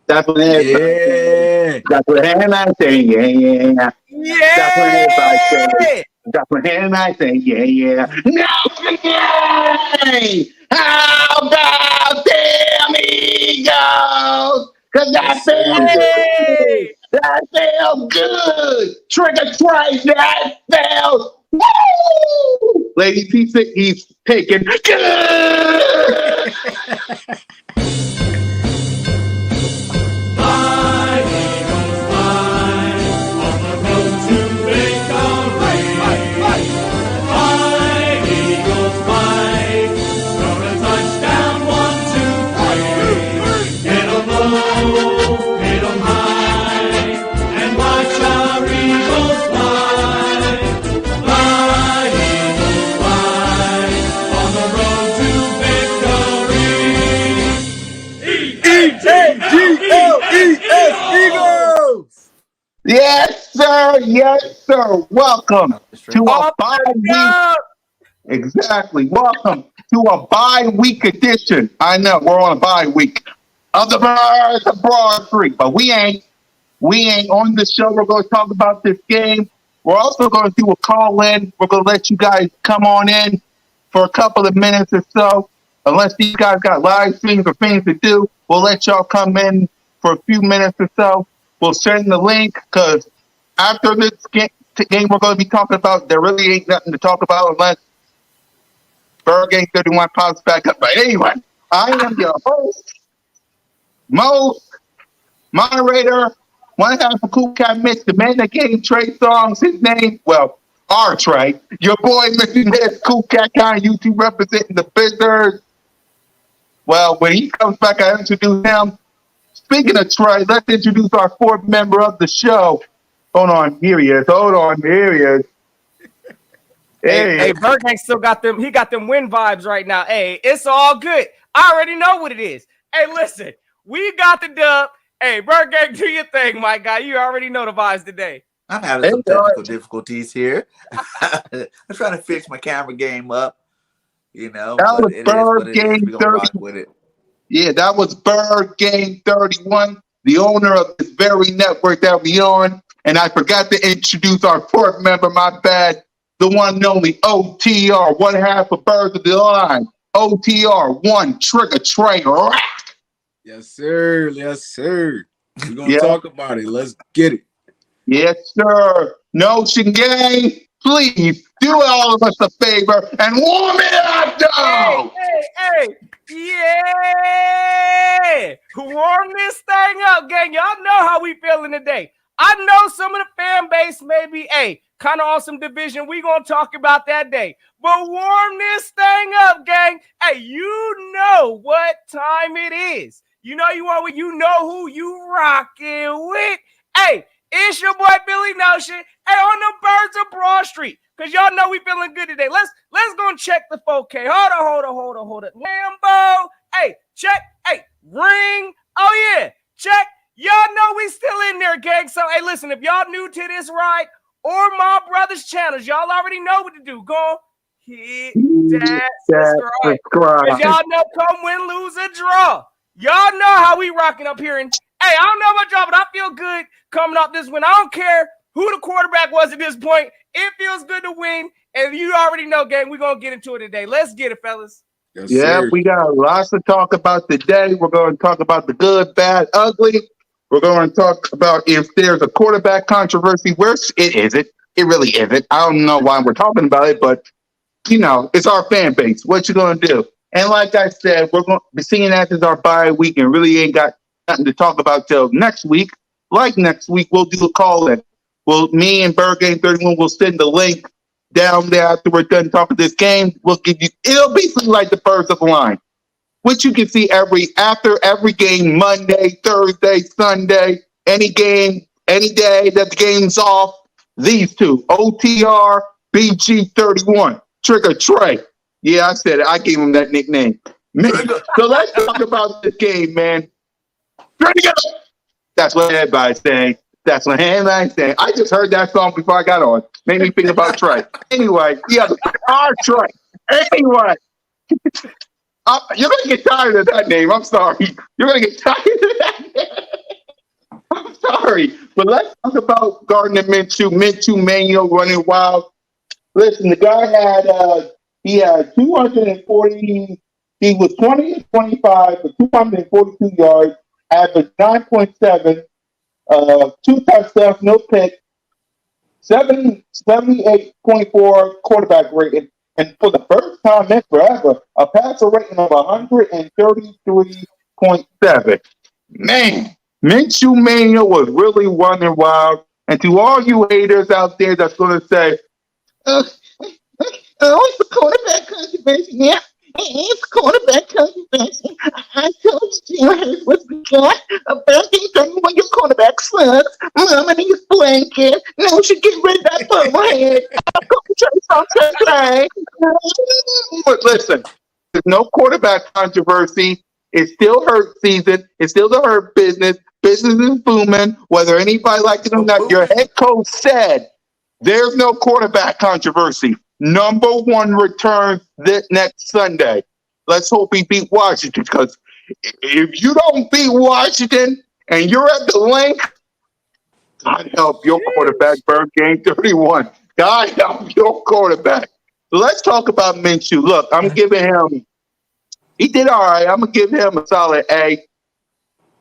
That's what everybody That's what everybody say, yeah. That's what everybody say. That's what everybody say, yeah. No, yay! How about them Eagles? Cause that feels good. That feels good. Trick or treat, that feels woo! Ladies, he's taking good. Yes, sir. Yes, sir. Welcome to a bye week. Exactly. Welcome to a bye week edition. I know we're on a bye week of the Birds of Broad Street, but we ain't on the show. We're going to talk about this game. We're also going to do a call in. We're going to let you guys come on in for a couple of minutes or so. Unless these guys got live streams or things to do, we'll let y'all come in for a few minutes or so. We'll send the link because after this game we're going to be talking about, there really ain't nothing to talk about unless Bird Gang 31 pops back up. But anyway, I am your host, moderator, one half of Cool Cat Mix, the man that gave Trey songs his name. Well, our Trey, your boy Mr. Ness, Cool Cat Kind YouTube representing the Bizzards. Well, when he comes back, I introduce him. Speaking of Trey, let's introduce our fourth member of the show. Hold on, here he is. Hey, Bird Gang still got them. He got them win vibes right now. Hey, it's all good. I already know what it is. Hey, listen, we got the dub. Hey, Bird Gang, do your thing, my guy. You already know the vibes today. I'm having some technical difficulties here. I'm trying to fix my camera game up. You know, that was Bird Gang 31. Yeah, that was Bird Gang 31, the owner of this very network that we on. And I forgot to introduce our fourth member, my bad, the one and only OTR, one half of Birds of the Line. OTR, one trigger train rack. Yes, sir. Yes, sir. We're going to talk about it. Let's get it. Yes, sir. Notion Gang, please do all of us a favor and warm it up, though. Hey. Yeah. Warm this thing up, gang. Y'all know how we feeling today. I know some of the fan base may be, kind of on some division. We going to talk about that day. But warm this thing up, gang. Hey, you know what time it is. You know who you rocking with. Hey, it's your boy Billy Notion. Hey, on the Birds of Broad Street. Because y'all know we feeling good today. Let's go and check the 4K. Hold on. Lambo. Hey, check. Hey, ring. Oh, yeah. Check. Y'all know we still in there, gang. So, hey, listen, if y'all new to this ride or my brother's channels, y'all already know what to do. Go hit that subscribe. Because y'all know come win, lose, or draw. Y'all know how we rocking up here. And, hey, I don't know about y'all, but I feel good coming off this win. I don't care who the quarterback was at this point. It feels good to win. And you already know, gang, we're going to get into it today. Let's get it, fellas. Yes, sir. We got lots to talk about today. We're going to talk about the good, bad, ugly. We're going to talk about if there's a quarterback controversy. Where it isn't. It really isn't. I don't know why we're talking about it, but, it's our fan base. What you going to do? And like I said, we're going to be seeing that as our bye week and really ain't got nothing to talk about till next week. Like next week, we'll do a call-in. Me and Bird Game 31 will send the link down there after we're done talking this game. We'll give you, it'll be something like the Birds of the Line, which you can see after every game, Monday, Thursday, Sunday, any game, any day that the game's off. These two, OTR, BG31, Trigger Trey. Yeah, I said it. I gave him that nickname. So let's talk about this game, man. That's what everybody's saying. That's what everybody's saying. I just heard that song before I got on. Made me think about Trey. Anyway, yeah, our Trey. Anyway. You're going to get tired of that name. I'm sorry. You're going to get tired of that name. I'm sorry. But let's talk about Gardner Minshew. Minshew Mania running wild. Listen, the guy had 240. He was 20 and 25 for 242 yards, averaged 9.7, 2 touchdowns, no pick, 78.4 quarterback rating. And for the first time in forever, a passer rating of 133.7. Man, Minshew Mania was really running wild. And to all you haters out there that's going to say, it's the quarterback controversy. Yeah, it's quarterback controversy. I told you what we got about these when your quarterback sucks. Mama needs blanket. Now we should get rid of that bonehead. But listen, there's no quarterback controversy. It's still hurt season. It's still the hurt business. Business is booming. Whether anybody likes it or not, your head coach said there's no quarterback controversy. Number one returns this next Sunday. Let's hope he beat Washington, because if you don't beat Washington and you're at the link, God help your quarterback, Bird Game 31. God help your quarterback. Let's talk about Minshew. Look, I'm giving him, he did all right. I'm going to give him a solid A.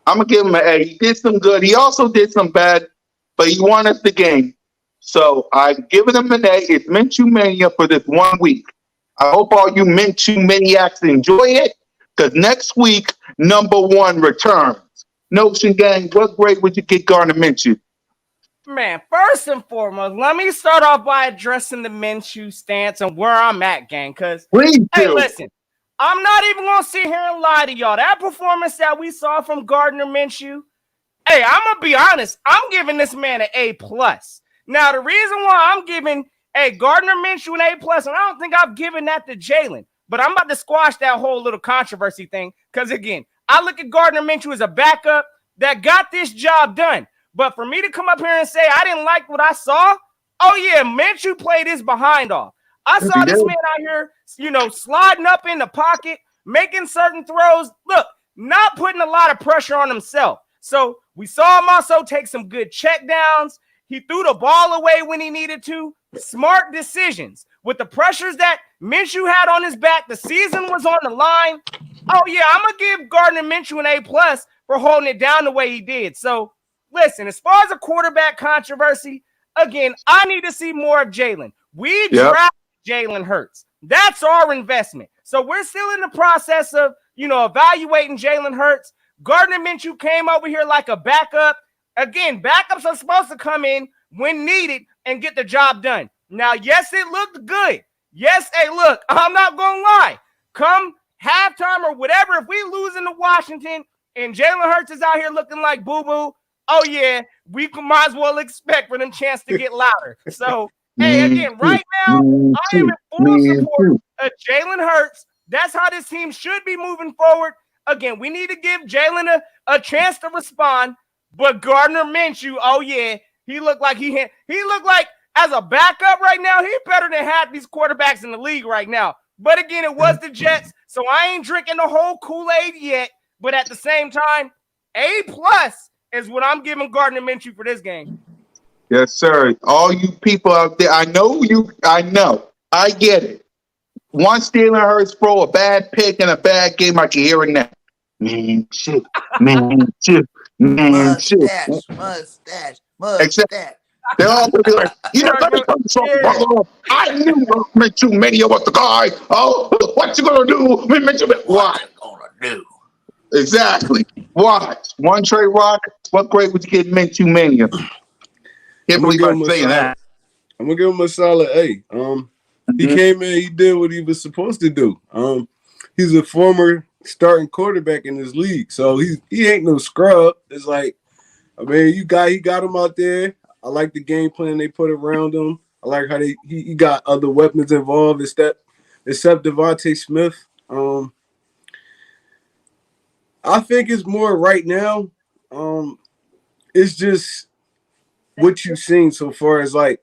I'm going to give him an A. He did some good. He also did some bad, but he won us the game. So I'm giving him an A. It's Minshew Mania for this 1 week. I hope all you Minshew maniacs enjoy it, because next week, number one returns. Notion Gang, what grade would you get Gardner Minshew? Man, first and foremost, let me start off by addressing the Minshew stance and where I'm at, gang. Because, hey, listen, I'm not even going to sit here and lie to y'all. That performance that we saw from Gardner Minshew, hey, I'm going to be honest. I'm giving this man an A+. Now, the reason why I'm giving Gardner Minshew an A+, and I don't think I've given that to Jalen, but I'm about to squash that whole little controversy thing, because, again, I look at Gardner Minshew as a backup that got this job done. But for me to come up here and say I didn't like what I saw, oh, yeah, Minshew played his behind off. I saw this man out here, sliding up in the pocket, making certain throws. Look, not putting a lot of pressure on himself. So we saw him also take some good checkdowns. He threw the ball away when he needed to. Smart decisions. With the pressures that Minshew had on his back, the season was on the line. Oh, yeah, I'm going to give Gardner Minshew an A+ for holding it down the way he did. So, listen, as far as a quarterback controversy, again, I need to see more of Jalen. We drafted Jalen Hurts. That's our investment. So we're still in the process of, evaluating Jalen Hurts. Gardner Minshew came over here like a backup. Again, backups are supposed to come in when needed and get the job done. Now, yes, it looked good. Yes, hey, look, I'm not going to lie. Come halftime or whatever, if we lose into Washington and Jalen Hurts is out here looking like boo-boo, oh, yeah, we might as well expect for them chance to get louder. So, hey, again, right now, I am in full support of Jalen Hurts. That's how this team should be moving forward. Again, we need to give Jalen a chance to respond. But Gardner Minshew, oh, yeah, he looked like as a backup right now, he's better than half these quarterbacks in the league right now. But again, it was the Jets, so I ain't drinking the whole Kool-Aid yet. But at the same time, A+ is what I'm giving Gardner Minshew for this game. Yes, sir. All you people out there, I know. I get it. Once Jalen Hurts throw a bad pick in a bad game, I can hear it now. Minshew. Mustache. They're all going to be like, I knew Minshew Mania was the guy. Oh, what you going to do? What you going to do? Exactly. Watch. One Trey Rock, what grade would you give Minshew Mania? Can't believe I'm saying that. I'm gonna give him a solid A. He came in, he did what he was supposed to do. He's a former starting quarterback in this league, so he ain't no scrub. It's like, I mean, he got him out there. I like the game plan they put around him. I like how he got other weapons involved except Devontae Smith. I think it's more right now. It's just what you've seen so far is like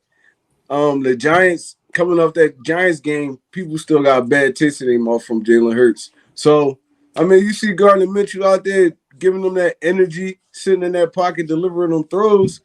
the Giants coming off that Giants game, people still got bad taste in their mouth from Jalen Hurts. So, I mean, you see Gardner Minshew out there giving them that energy, sitting in that pocket, delivering them throws.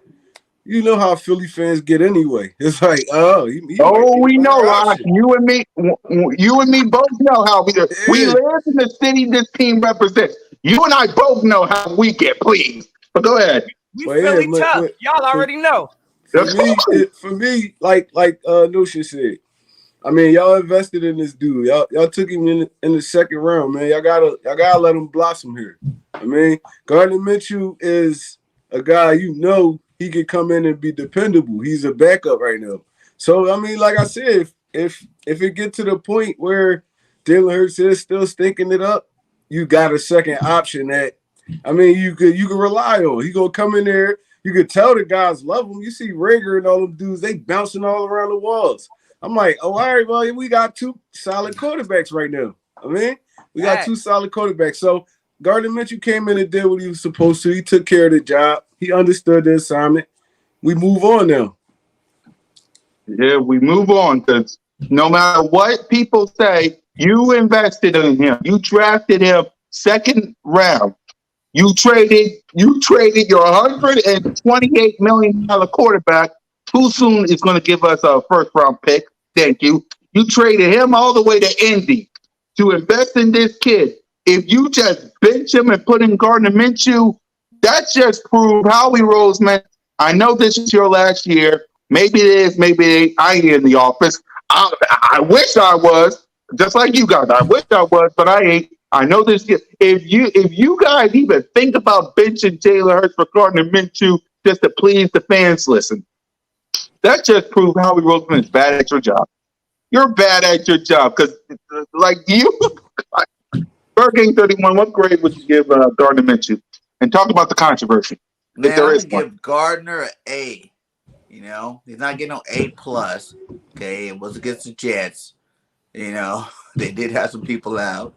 You know how Philly fans get anyway. It's like, we know, Rock. You and me both know how we do. Yeah. We live in the city this team represents. You and I both know how we get pleased. But go ahead. We Philly tough. Y'all already know. For me, like Notion said, I mean, y'all invested in this dude. Y'all took him in the second round, man. Y'all gotta let him blossom here. I mean, Gardner Minshew is a guy he could come in and be dependable. He's a backup right now. So I mean, like I said, if it get to the point where Jalen Hurts is still stinking it up, you got a second option that I mean you could rely on. He gonna come in there. You could tell the guys love him. You see Rager and all them dudes, they bouncing all around the walls. I'm like, oh, all right, well, we got two solid quarterbacks right now. I mean, we got two solid quarterbacks. So Gardner Minshew came in and did what he was supposed to. He took care of the job. He understood the assignment. We move on now. Yeah, we move on because no matter what people say, you invested in him. You drafted him second round. You traded your $128 million quarterback. Too soon is going to give us a first round pick. Thank you. You traded him all the way to Indy to invest in this kid. If you just bench him and put in Gardner Minshew, that just proved Howie Roseman. I know this is your last year. Maybe it is. Maybe it ain't. I ain't in the office. I wish I was, just like you guys. I wish I was, but I ain't. I know this. If you guys even think about benching Jalen Hurts for Gardner Minshew just to please the fans, listen. That just proved Howie Roseman is bad at your job. You're bad at your job because, like you, Burger 31. What grade would you give Gardner Minshew? And talk about the controversy. Man, I would give Gardner an A. You know, he's not getting no A+. Okay, it was against the Jets. You know, they did have some people out.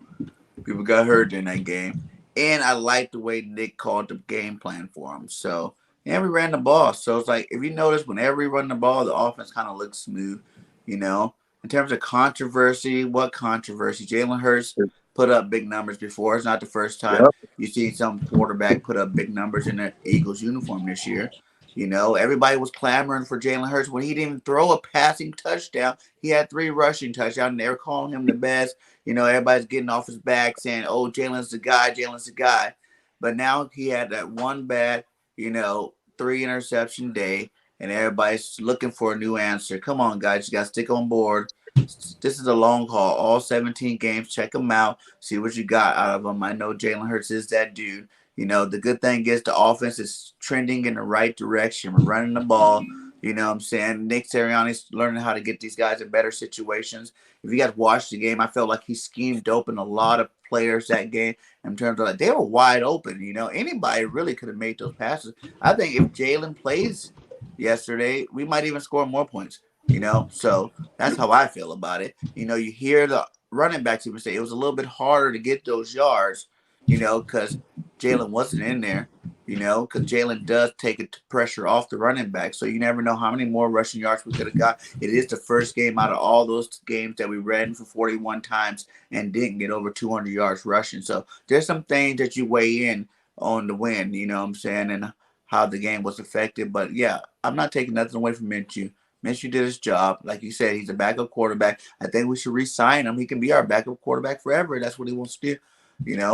People got hurt in that game. And I like the way Nick called the game plan for him. So, yeah, we ran the ball. So, it's like, if you notice, whenever we run the ball, the offense kind of looks smooth, you know. In terms of controversy, what controversy? Jalen Hurts put up big numbers before. It's not the first time you see some quarterback put up big numbers in the Eagles uniform this year. You know, everybody was clamoring for Jalen Hurts when he didn't even throw a passing touchdown. He had 3 rushing touchdowns, and they were calling him the best. You know, everybody's getting off his back saying, oh, Jalen's the guy, Jalen's the guy. But now he had that one bad, 3 interception day, and everybody's looking for a new answer. Come on, guys, you got to stick on board. This is a long haul. All 17 games, check them out, see what you got out of them. I know Jalen Hurts is that dude. You know, the good thing is the offense is trending in the right direction. We're running the ball. You know what I'm saying? Nick Sirianni's learning how to get these guys in better situations. If you guys watched the game, I felt like he schemed open a lot of players that game in terms of like they were wide open. You know, anybody really could have made those passes. I think if Jalen plays yesterday, we might even score more points. You know, so that's how I feel about it. You know, you hear the running backs even say it was a little bit harder to get those yards, because Jalen wasn't in there, because Jalen does take pressure off the running back. So you never know how many more rushing yards we could have got. It is the first game out of all those games that we ran for 41 times and didn't get over 200 yards rushing. So there's some things that you weigh in on the win, you know what I'm saying, and how the game was affected. But, yeah, I'm not taking nothing away from Minshew. Minshew did his job. Like you said, he's a backup quarterback. I think we should re-sign him. He can be our backup quarterback forever. That's what he wants to do.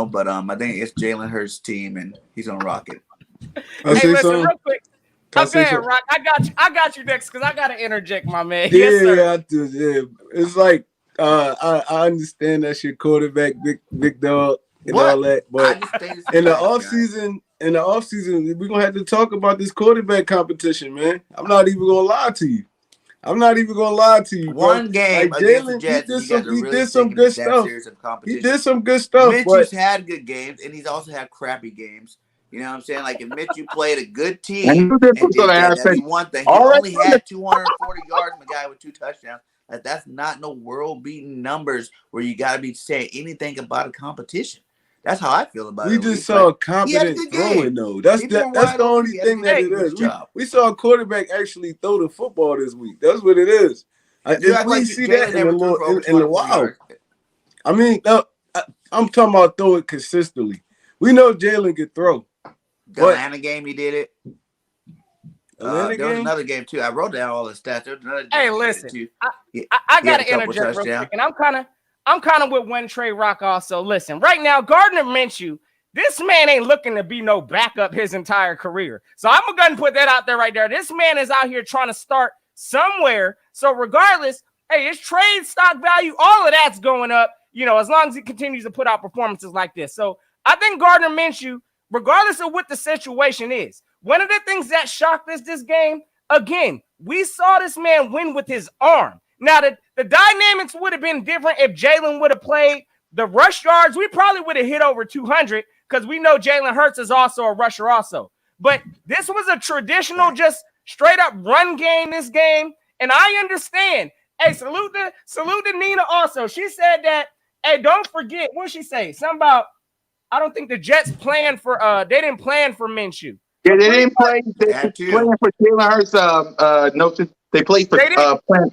But I think it's Jalen Hurts' team, and he's gonna rock it. Hey, listen, real quick. Go ahead, Rock. I got you next because I gotta interject, my man. Yes, sir. I do. Yeah, it's like I understand that's your quarterback, big dog, and all that. But in the offseason, in the offseason, we're gonna have to talk about this quarterback competition, man. I'm not even gonna lie to you. One game like against the Jalen, Jets, he did some good stuff. Serious of competition. He did some good stuff. Minshew's had good games, and he's also had crappy games. You know what I'm saying? Like if Minshew played a good team and did that, that'd be one thing. He only had 240 yards from a guy with 2 touchdowns. Like that's not no world-beating numbers where you got to be saying anything about a competition. That's how I feel about it. We just saw competent throwing, though. That's the only thing that it is. We saw a quarterback actually throw the football this week. That's what it is. We see that in the wild. I mean, I'm talking about throw it consistently. We know Jalen could throw. The Atlanta game, he did it. There was another game too. I wrote down all the stats. There was another game. Hey, listen, I got to interject real quick, and I'm kind of with One Trey Rock also. Listen, right now, Gardner Minshew, this man ain't looking to be no backup his entire career. So I'm going to put that out there right there. This man is out here trying to start somewhere. So regardless, hey, his trade stock value, all of that's going up, you know, as long as he continues to put out performances like this. So I think Gardner Minshew, regardless of what the situation is, one of the things that shocked us this game, again, we saw this man win with his arm. Now, the dynamics would have been different if Jalen would have played. The rush yards, we probably would have hit over 200 because we know Jalen Hurts is also a rusher also. But this was a traditional, just straight-up run game this game, and I understand. Hey, salute to Nina also. She said that, hey, don't forget, what did she say? Something about, I don't think the Jets planned for, they didn't plan for Minshew. Yeah, they didn't play. They playing for Jalen Hurts. Notion they played for plan.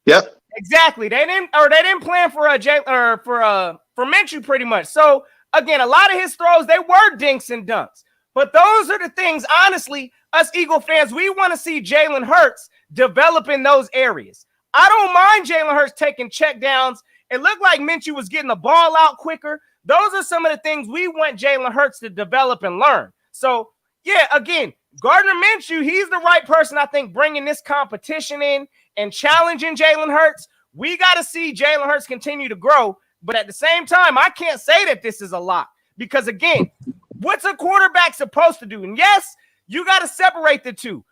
Yep. Exactly. They didn't plan for for Minshew pretty much. So again, a lot of his throws, they were dinks and dunks. But those are the things, honestly, us Eagle fans, we want to see Jalen Hurts develop in those areas. I don't mind Jalen Hurts taking check downs. It looked like Minshew was getting the ball out quicker. Those are some of the things we want Jalen Hurts to develop and learn. So, yeah, again, Gardner Minshew, he's the right person, I think, bringing this competition in and challenging Jalen Hurts. We got to see Jalen Hurts continue to grow. But at the same time, I can't say that this is a lot because, again, what's a quarterback supposed to do? And, yes, you got to separate the two.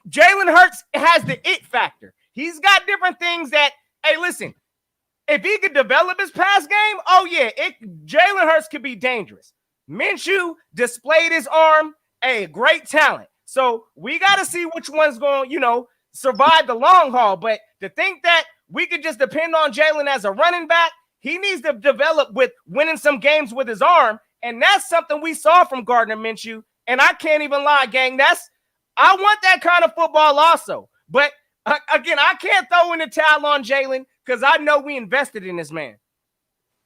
Jalen Hurts has the it factor. He's got different things that, hey, listen, if he could develop his pass game, oh, yeah, Jalen Hurts could be dangerous. Minshew displayed his arm. Hey, great talent. So we got to see which one's going, survive the long haul. But to think that we could just depend on Jalen as a running back, he needs to develop with winning some games with his arm. And that's something we saw from Gardner Minshew. And I can't even lie, gang. I want that kind of football also. But again, I can't throw in the towel on Jalen because I know we invested in this man.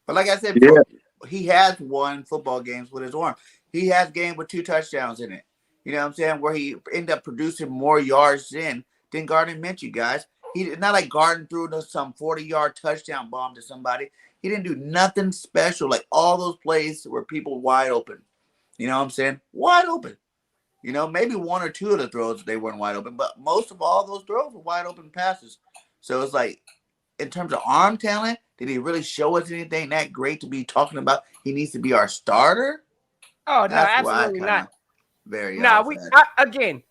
But like I said before, he has won football games with his arm. He has games with 2 touchdowns in it. You know what I'm saying? Where he ended up producing more yards than Gardner Minshew, guys. It's not like Gardner threw some 40-yard touchdown bomb to somebody. He didn't do nothing special. Like all those plays were people wide open. You know what I'm saying? Wide open. Maybe 1 or 2 of the throws, they weren't wide open. But most of all those throws were wide open passes. So it's like, in terms of arm talent, did he really show us anything that great to be talking about? He needs to be our starter? Oh, no, absolutely not.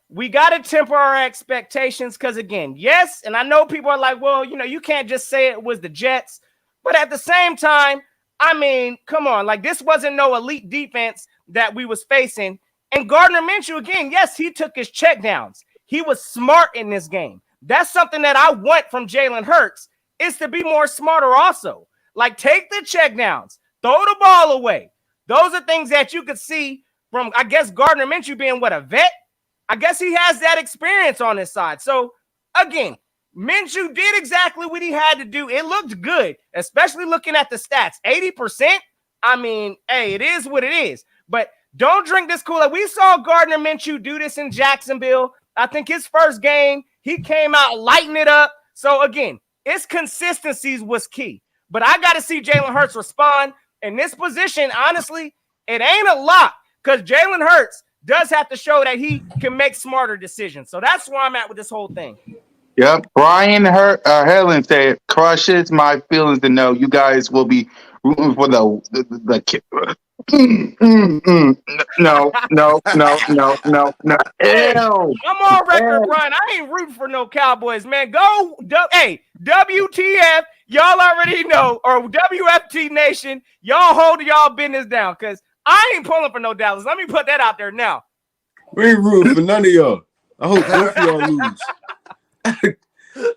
We got to temper our expectations because, again, yes, and I know people are like, well, you can't just say it was the Jets. But at the same time, I mean, come on. Like, this wasn't no elite defense that we was facing. And Gardner Minshew, again, yes, he took his checkdowns. He was smart in this game. That's something that I want from Jalen Hurts is to be more smarter also. Like, take the checkdowns. Throw the ball away. Those are things that you could see from, I guess, Gardner Minshew being a vet. I guess he has that experience on his side. So, again, Minshew did exactly what he had to do. It looked good, especially looking at the stats. 80%, I mean, hey, it is what it is. But don't drink this Kool-Aid. We saw Gardner Minshew do this in Jacksonville. I think his first game, he came out lighting it up. So, again, its consistency was key. But I got to see Jalen Hurts respond. In this position, honestly, it ain't a lot because Jalen Hurts does have to show that he can make smarter decisions. So that's where I'm at with this whole thing. Yep. Brian Helen said, crushes my feelings to know you guys will be rooting for the No. Hey, Ew. I'm on record, Ew. Brian. I ain't rooting for no Cowboys, man. Hey, WTF, y'all already know, or WFT Nation, y'all hold y'all business down, because I ain't pulling for no Dallas. Let me put that out there now. We ain't rooting for none of y'all. I hope both of y'all lose.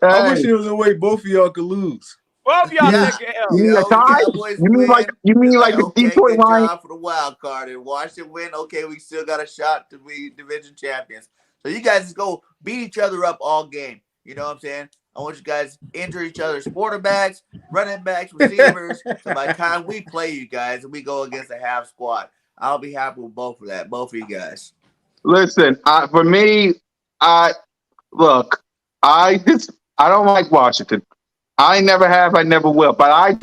I wish there was a way both of y'all could lose. Both of y'all Yeah. take an L. You mean You a know, the tie? Cowboys You mean win. like It's like, the okay, Detroit good Lions? job for the wild card. And Washington win. Okay, we still got a shot to be division champions. So you guys just go beat each other up all game. You know what I'm saying? I want you guys injure each other's quarterbacks, running backs, receivers. So by the time we play you guys and we go against a half squad, I'll be happy with both of that. Both of you guys. Listen, for me, I don't like Washington. I never have, I never will. But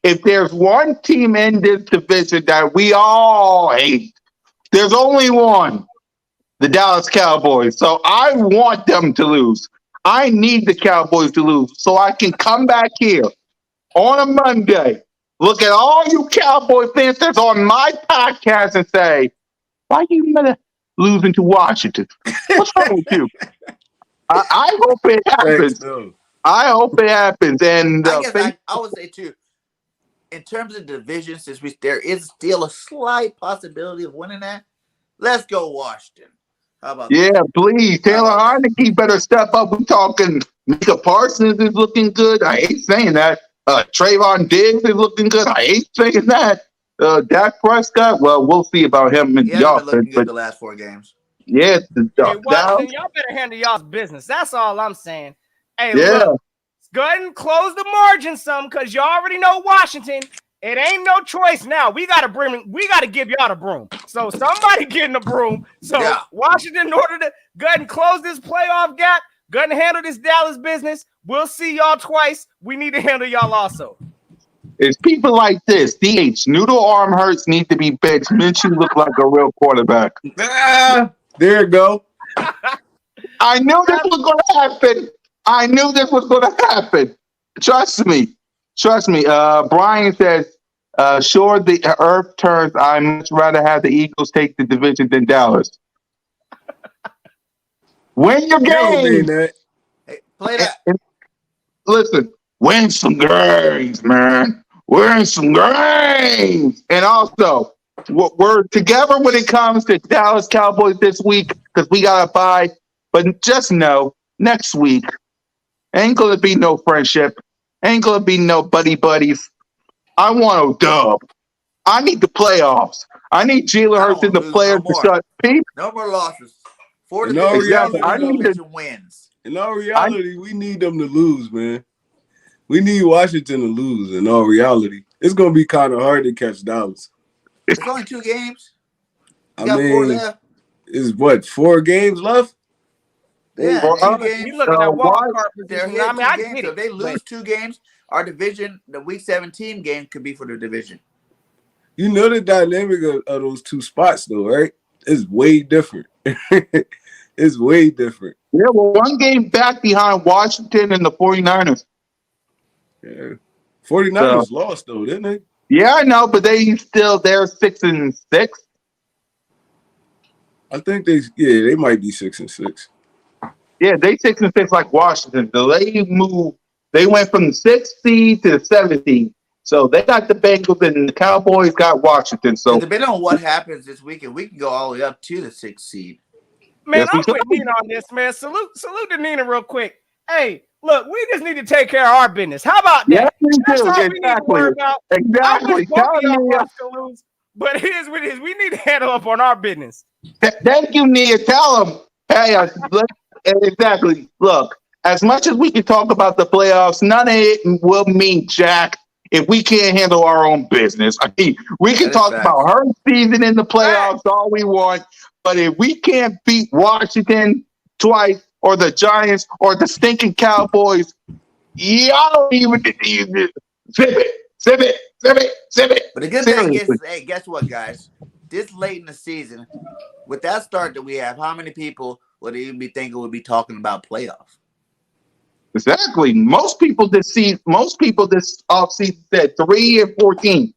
if there's one team in this division that we all hate, there's only one, the Dallas Cowboys. So I want them to lose. I need the Cowboys to lose so I can come back here on a Monday, look at all you Cowboy fans that's on my podcast and say, why you losing to Washington? What's wrong with you? I hope it happens. I hope it happens. And I guess I would say too, in terms of division, since there is still a slight possibility of winning that, let's go Washington. How about yeah, that? please, Taylor Heineke better step up. We talking. Micah Parsons is looking good. I hate saying that. Trayvon Diggs is looking good. I hate saying that. Dak Prescott. Well, we'll see about him in He the hasn't been offense. looking good But the last 4 games. yeah, Hey, Washington, y'all better handle y'all's business. That's all I'm saying. Hey, look, go ahead and close the margin some, because you already know Washington. It ain't no choice now. We gotta give y'all the broom. So somebody getting the broom. So yeah. Washington, in order to go ahead and close this playoff gap, go ahead and handle this Dallas business. We'll see y'all twice. We need to handle y'all also. It's people like this. DH, noodle arm hurts, need to be benched. Minshew look like a real quarterback. There you go. I knew this was going to happen. I knew this was going to happen. Trust me. Brian says, sure, the earth turns. I'd much rather have the Eagles take the division than Dallas. Win your game. Hey, play that. Listen, win some games, man. Win some games. And also, we're together when it comes to Dallas Cowboys this week because we got to bye. But just know, next week, ain't going to be no friendship. Ain't going to be no buddies. I want a dub. I need the playoffs. I need Jalen Hurts and the players to shut people. No more losses. 4 in all reality, wins. In all reality, we need them to lose, man. We need Washington to lose. In all reality, it's going to be kind of hard to catch Dallas. It's only 2 games. I mean, 4 left. Is what, 4 games left? Yeah, 2 games. He's looking at wild card position. I mean, I get it. So if they lose 2 games, our division, the Week 17 game, could be for the division. You know the dynamic of those 2 spots, though, right? It's way different. It's way different. Yeah, well, 1 game back behind Washington and the 49ers. Yeah. 49ers lost, though, didn't they? Yeah, I know, but they're 6-6. I think they might be 6-6. Yeah, they 6-6 like Washington. They went from the 6th seed to the 7th seed. So they got the Bengals and the Cowboys got Washington. So depending on what happens this weekend, we can go all the way up to the 6th seed. Man, I'm with Nina on this, man. Salute to Nina real quick. Hey, look, we just need to take care of our business. How about that? Yes, That's all we need to worry about. Exactly. I wish both of y'all want to lose, but it is what it is. We need to handle up on our business. Thank you, Nia. Tell them. Hey, exactly. Look, as much as we can talk about the playoffs, none of it will mean jack if we can't handle our own business. I mean, we can talk about her season in the playoffs all we want, but if we can't beat Washington twice or the Giants or the stinking Cowboys, y'all don't even zip it. But the good thing is, hey, guess what, guys? This late in the season, with that start that we have, how many people would even be thinking we'd be talking about playoff? Exactly. Most people this offseason said 3 and 14.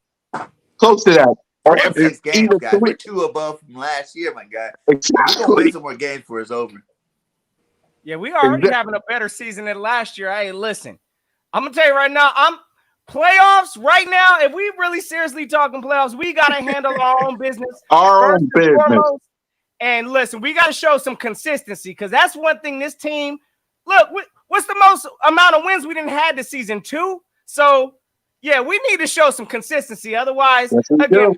Close to that. Or won 6 games, either guys. 3. We're 2 above from last year, my guy. Exactly. We're gonna win some more games before it's over. Yeah, we already having a better season than last year. Hey, listen, I'm gonna tell you right now, playoffs right now. If we really seriously talking playoffs, we gotta handle our own business. Our own business. Foremost. And listen, we gotta show some consistency because that's one thing this team. Look, what's the most amount of wins we didn't have this season? 2. So yeah, we need to show some consistency. Otherwise, again,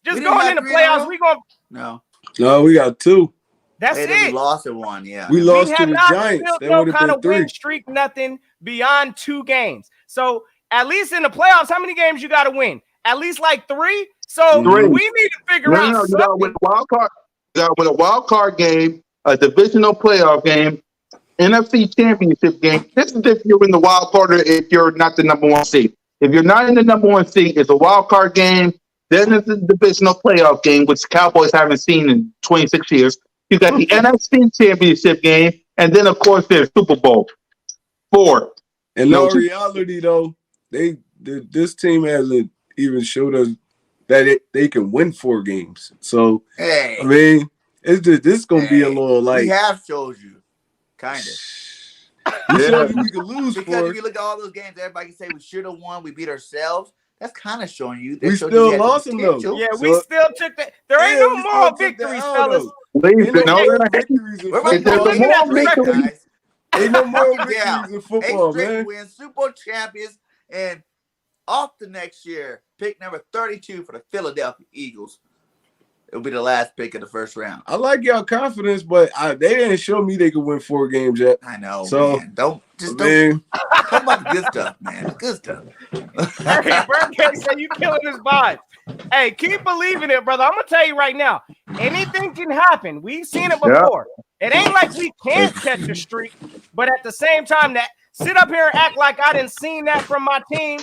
just going into playoffs, we gonna no, we got 2. That's it. We lost at 1, yeah. We lost to the Giants. That no would kind have of been 3. win streak, nothing beyond 2 games. So at least in the playoffs, how many games you got to win? At least like 3. So 3. we need to figure out something. You got with a wild card game, a divisional playoff game, NFC championship game. This is if you're in the wild card or if you're not the number 1 seed. If you're not in the number 1 seed, it's a wild card game. Then it's a divisional playoff game, which Cowboys haven't seen in 26 years. You got the NFC championship game, and then of course there's Super Bowl 4. In all reality, though, this team hasn't even showed us that they can win 4 games. So I mean, it's just this gonna be a little like we have showed you, kind of. We showed you we could lose because if you look at all those games, everybody can say we should have won. We beat ourselves. That's kind of showing you. We still lost them though. Yeah, we still took that. There ain't no moral victories, fellas. Ain't no more victories in football. Ain't no more victories in football, 8 straight man. wins, Super Bowl champions, and off the next year, pick number 32 for the Philadelphia Eagles. It'll be the last pick of the first round. I like y'all confidence, but they didn't show me they could win 4 games yet. I know, so, man. Don't talk about the good stuff, man. The good stuff. Hey, Birdcage said you killing his vibe. Hey, keep believing it, brother. I'm gonna tell you right now, anything can happen. We've seen it before. It ain't like we can't catch a streak, but at the same time, that sit up here and act like I didn't seen that from my team.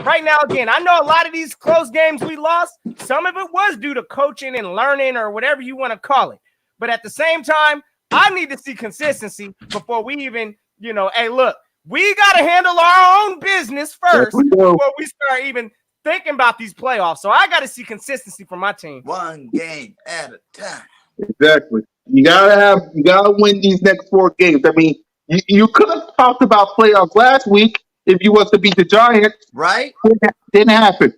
Right now, again, I know a lot of these close games we lost, some of it was due to coaching and learning or whatever you want to call it. But at the same time, I need to see consistency before we even, hey, look, we got to handle our own business first before we start even thinking about these playoffs. So I got to see consistency from my team. 1 game at a time. Exactly. You gotta win these next 4 games. I mean, you could have talked about playoffs last week if you was to beat the Giants. Right? Didn't happen.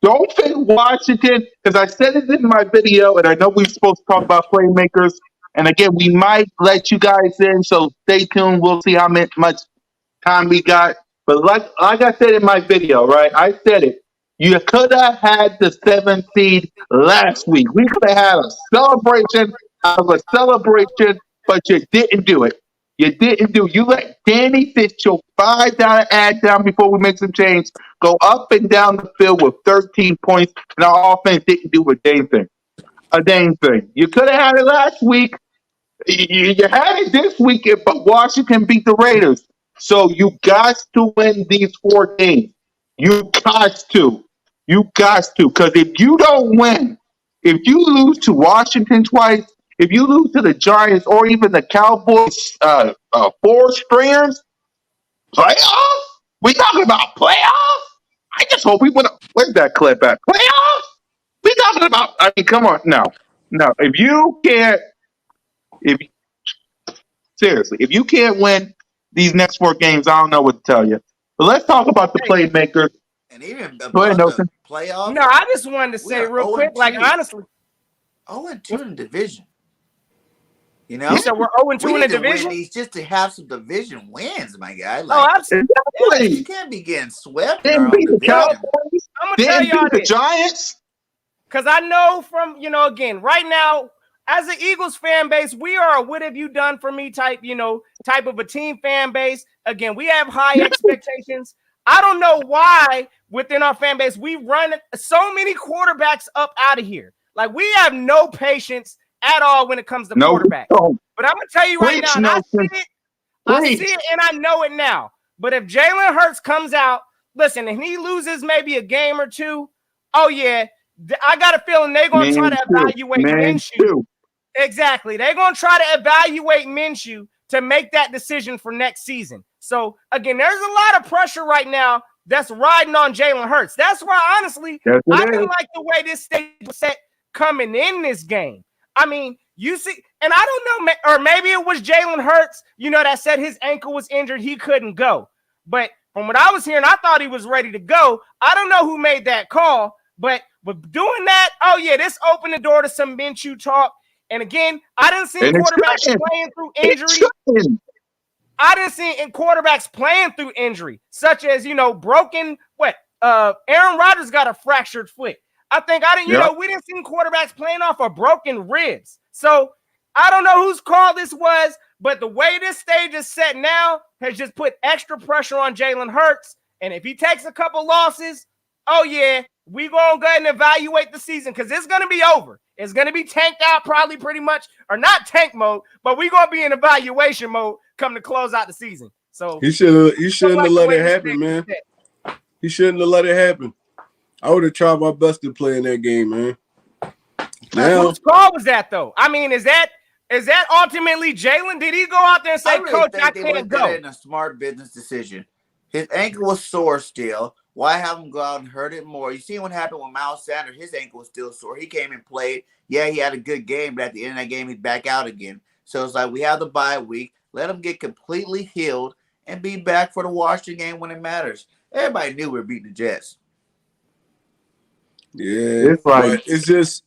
Don't think Washington, because I said it in my video, and I know we're supposed to talk about playmakers. And again, we might let you guys in, so stay tuned. We'll see how much time we got. But like I said in my video, right? I said it. You could have had the 7th seed last week. We could have had a celebration out of a celebration, but you didn't do it. You let Danny Fitchell $5 ad down before we make some change, go up and down the field with 13 points, and our offense didn't do a dang thing. You could have had it last week. You had it this weekend, but Washington beat the Raiders. So you got to win these 4 games. You got to. Because if you don't win, if you lose to Washington twice, if you lose to the Giants or even the Cowboys 4 stringers, playoffs? We talking about playoffs? I just hope we win. Where's that clip at? Playoffs? We talking about? I mean, come on, no. If you can't win these next 4 games, I don't know what to tell you. But let's talk about the playmakers. And even Go ahead, Nelson. Playoffs. No, I just wanted to say real quick, like honestly, 0-2 in the division. You said we're 0-2 in the division. These just to have some division wins, my guy. Absolutely. You can't be getting swept. Didn't beat the Cowboys. I'm gonna tell y'all the Giants. Because I know from again, right now, as an Eagles fan base, we are a what have you done for me type of a team fan base. Again, we have high expectations. I don't know why within our fan base we run so many quarterbacks up out of here. Like we have no patience at all when it comes to quarterback. No. But I'm gonna tell you right now, and I see it, and I know it now. But if Jalen Hurts comes out, listen, and he loses maybe a game or 2, oh yeah, I got a feeling they're gonna try to evaluate Minshew. Exactly, they're gonna try to evaluate Minshew to make that decision for next season. So again, there's a lot of pressure right now that's riding on Jalen Hurts. That's why, honestly, I didn't like the way this stage was set coming in this game. I mean, you see, and I don't know, or maybe it was Jalen Hurts, that said his ankle was injured. He couldn't go. But from what I was hearing, I thought he was ready to go. I don't know who made that call, but with doing that, oh, yeah, this opened the door to some Minshew talk. And again, I didn't see quarterbacks playing through injury. I didn't see quarterbacks playing through injury, such as, broken, Aaron Rodgers got a fractured foot. I didn't, we didn't see quarterbacks playing off of broken ribs. So I don't know whose call this was, but the way this stage is set now has just put extra pressure on Jalen Hurts. And if he takes a couple losses, oh, yeah, we're going to go ahead and evaluate the season because it's going to be over. It's going to be tanked out probably pretty much, or not tank mode, but we're going to be in evaluation mode come to close out the season. So he shouldn't have let it happen, man. He shouldn't have let it happen. I would have tried my best to play in that game, man. Now, whose call was that, though? I mean, is that ultimately Jalen? Did he go out there and say, Coach, I can't go? In a smart business decision. His ankle was sore still. Why have him go out and hurt it more? You see what happened with Miles Sanders. His ankle was still sore. He came and played. Yeah, he had a good game, but at the end of that game, he's back out again. So it's like we have the bye week. Let him get completely healed and be back for the Washington game when it matters. Everybody knew we were beating the Jets. Yeah, it's just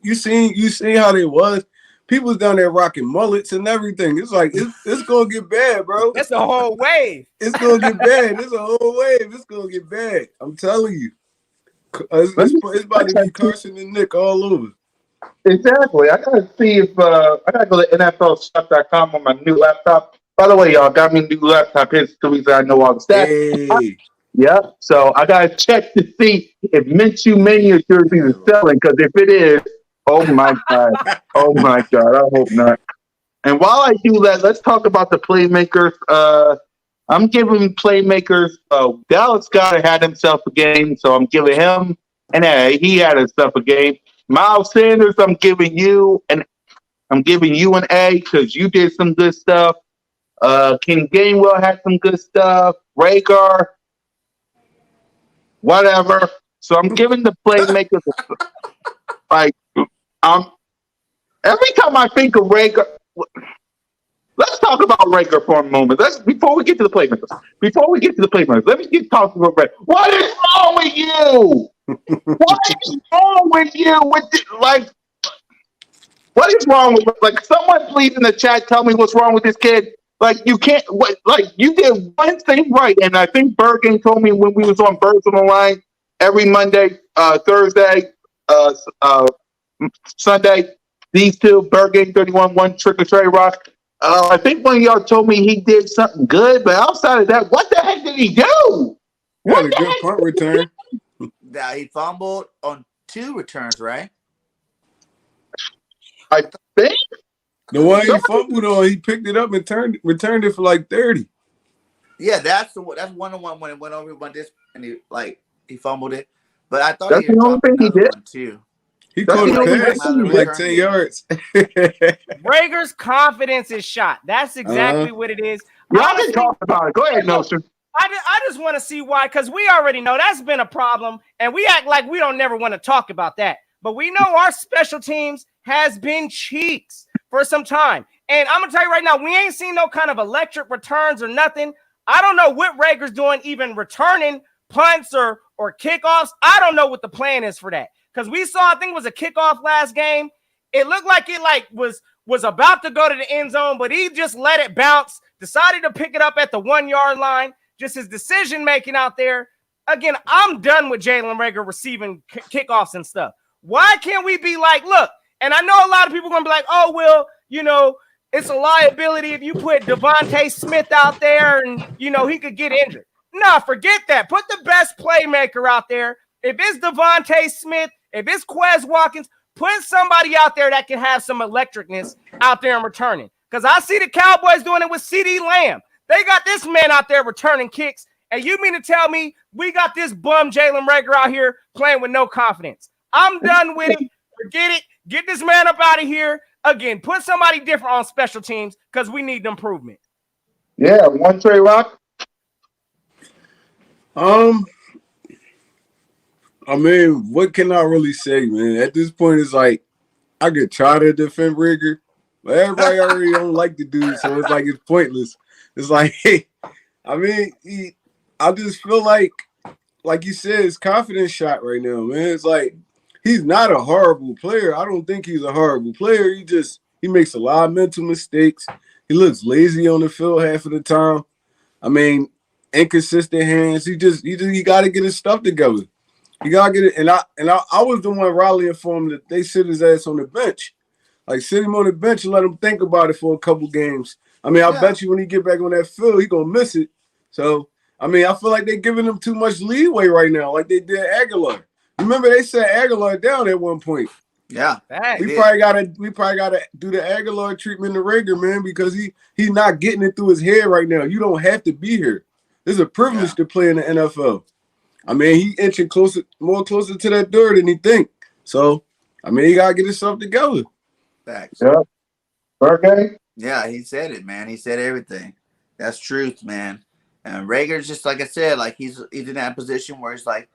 you seen how they was. People was down there rocking mullets and everything. It's like it's gonna get bad, bro. That's a whole wave. It's gonna get bad. It's a whole wave. It's gonna get bad. I'm telling you. It's about to be Carson and Nick all over. Exactly. I gotta see if I gotta go to NFLstuff.com on my new laptop. By the way, y'all got me a new laptop. Here's the reason I know all the stats. Hey. Yeah. So I gotta check to see if Minshew Mania jersey is selling. Because if it is, oh my god, oh my god, I hope not. And while I do that, let's talk about the playmakers. I'm giving playmakers. Dallas Goedert had himself a game, so I'm giving him an A. He had himself a game. Miles Sanders, I'm giving you an A because you did some good stuff. King Gainwell had some good stuff. Rager, whatever. So I'm giving the playmakers every time I think of Rager. Let's talk about Rager for a moment. Before we get to the playmakers. Let me get talking about Rager. What is wrong with you? What is wrong with you? What is wrong with someone please in the chat tell me what's wrong with this kid? You can't you did one thing right, and I think Bergen told me when we was on Birds on the Line every Monday, Thursday, Sunday. These two, Bergen 31-1, Trick or Trey Rock. I think one of y'all told me he did something good, but outside of that, what the heck did he do? He had a good punt return. That he fumbled on 2 returns, right? I think the one he fumbled on, he picked it up and returned it for like 30. Yeah, that's one-on-one when it went over this and he fumbled it. But I thought that's he the only thing he did too. He caught a pass like 10 yards. Rager's confidence is shot. That's exactly what it is. Y'all can talk about it. Go ahead, Notion. I just want to see why, because we already know that's been a problem, and we act like we don't never want to talk about that. But we know our special teams has been cheeks for some time. And I'm going to tell you right now, we ain't seen no kind of electric returns or nothing. I don't know what Rager's doing, even returning punts or kickoffs. I don't know what the plan is for that. Because we saw, I think it was a kickoff last game. It looked like it was about to go to the end zone, but he just let it bounce, decided to pick it up at the 1 yard line. Just his decision-making out there. Again, I'm done with Jalen Rager receiving kickoffs and stuff. Why can't we be like, look, and I know a lot of people are going to be like, oh, well, it's a liability if you put Devontae Smith out there and, he could get injured. Nah, forget that. Put the best playmaker out there. If it's Devontae Smith, if it's Quez Watkins, put somebody out there that can have some electricness out there and returning. Because I see the Cowboys doing it with CeeDee Lamb. They got this man out there returning kicks. And you mean to tell me we got this bum Jalen Rager out here playing with no confidence? I'm done with it. Forget it. Get this man up out of here. Again, put somebody different on special teams because we need improvement. Yeah, one Trey Rock. I mean, what can I really say, man? At this point, it's like I could try to defend Rigger, but everybody already don't like the dude, so it's like it's pointless. It's like, hey, I mean, I just feel like you said, his confidence shot right now, man. It's like he's not a horrible player. I don't think he's a horrible player. He makes a lot of mental mistakes. He looks lazy on the field half of the time. I mean, inconsistent hands. He got to get his stuff together. You gotta get it, and I was the one rallying for him that they sit his ass on the bench, like sit him on the bench and let him think about it for a couple games. I mean, I bet you when he get back on that field, he gonna miss it. So I mean, I feel like they're giving him too much leeway right now, like they did Aguilar. Remember they set Aguilar down at one point. Yeah, we probably gotta do the Aguilar treatment to Rager, man, because he's not getting it through his head right now. You don't have to be here. It's a privilege to play in the NFL. I mean, he inching more closer to that door than he think. So, I mean, he gotta get himself together. Facts. Yeah. Okay. Yeah, he said it, man. He said everything. That's truth, man. And Rager's just like I said, like he's in that position where it's like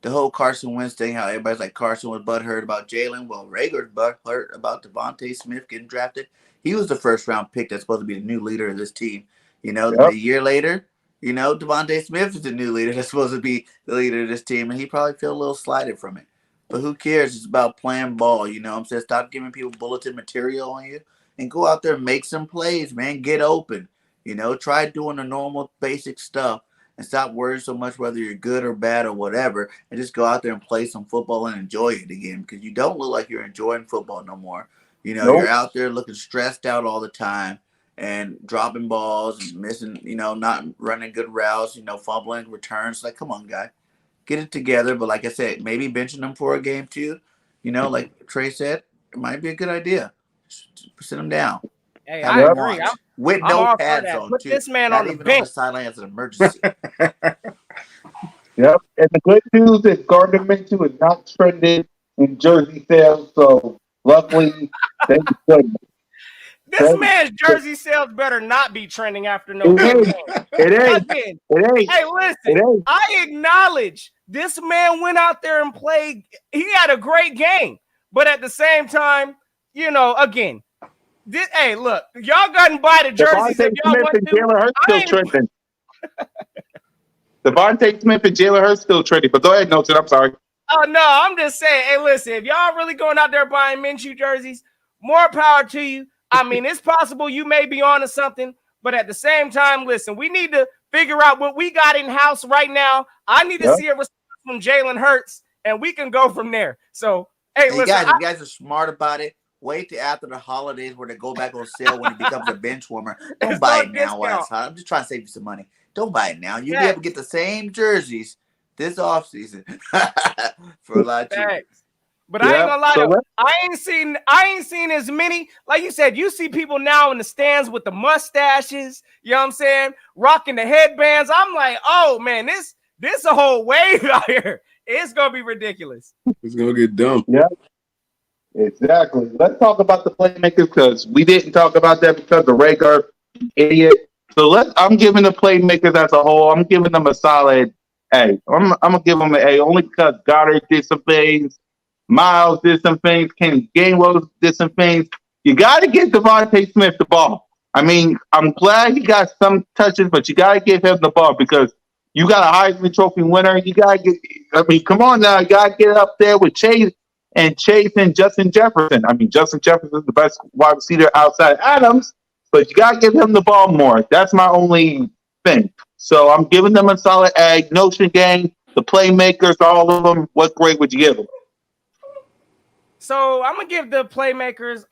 the whole Carson Wentz thing. How everybody's like Carson was butthurt about Jalen. Well, Rager's butthurt about Devontae Smith getting drafted. He was the first round pick that's supposed to be the new leader of this team. You know, a year later. You know, Devontae Smith is the new leader that's supposed to be the leader of this team, and he probably feel a little slighted from it. But who cares? It's about playing ball, you know what I'm saying? Stop giving people bulletin material on you and go out there and make some plays, man. Get open. You know, try doing the normal basic stuff and stop worrying so much whether you're good or bad or whatever, and just go out there and play some football and enjoy it again, because you don't look like you're enjoying football no more. You know, You're out there looking stressed out all the time and dropping balls and missing, you know, not running good routes, you know, fumbling returns. Like, come on, guy, get it together. But like I said, maybe benching them for a game too. You know, like Trey said, it might be a good idea. Sit him down. Hey, I agree. With no pads on. Put too. this man not on the even bench. On the sideline as an emergency. Yep. And the good news is Gardner Minshew is not trending in jersey sales, so luckily, thank goodness. This man's jersey sales better not be trending after November. It ain't. Hey, listen, I acknowledge this man went out there and played. He had a great game. But at the same time, you know, again, hey, look, y'all got to buy the jerseys if y'all want to. Jalen Hurts still trending. Devontae Smith and Jalen Hurts still trending. But go ahead, Nelson. I'm sorry. Oh, no, I'm just saying, hey, listen, if y'all really going out there buying Minshew jerseys, more power to you. I mean, it's possible you may be onto something, but at the same time, listen, we need to figure out what we got in house right now. I need to see a response from Jalen Hurts, and we can go from there. So, hey, listen. You guys are smart about it. Wait till after the holidays where they go back on sale when he becomes a bench warmer. Don't buy it now while it's hot. I'm just trying to save you some money. Don't buy it now. You'll be able to get the same jerseys this offseason for a lot cheaper. But I ain't gonna lie to you, I ain't seen as many. Like you said, you see people now in the stands with the mustaches, you know what I'm saying? Rocking the headbands. I'm like, oh man, this a whole wave out here. It's gonna be ridiculous. It's gonna get dumb. Yeah. Exactly. Let's talk about the playmakers, because we didn't talk about that because of Rager, idiot. So I'm giving the playmakers as a whole, I'm giving them a solid A. I'm gonna give them an A only because Goddard did some things. Miles did some things. Kenny Gainwell did some things. You got to get Devontae Smith the ball. I mean, I'm glad he got some touches, but you got to give him the ball because you got a Heisman Trophy winner. You got to get. I mean, come on now. You got to get up there with Chase and Justin Jefferson. I mean, Justin Jefferson is the best wide receiver outside Adams, but you got to give him the ball more. That's my only thing. So I'm giving them a solid A. Notion gang, the playmakers, all of them. What grade would you give them? So I'm gonna give the playmakers,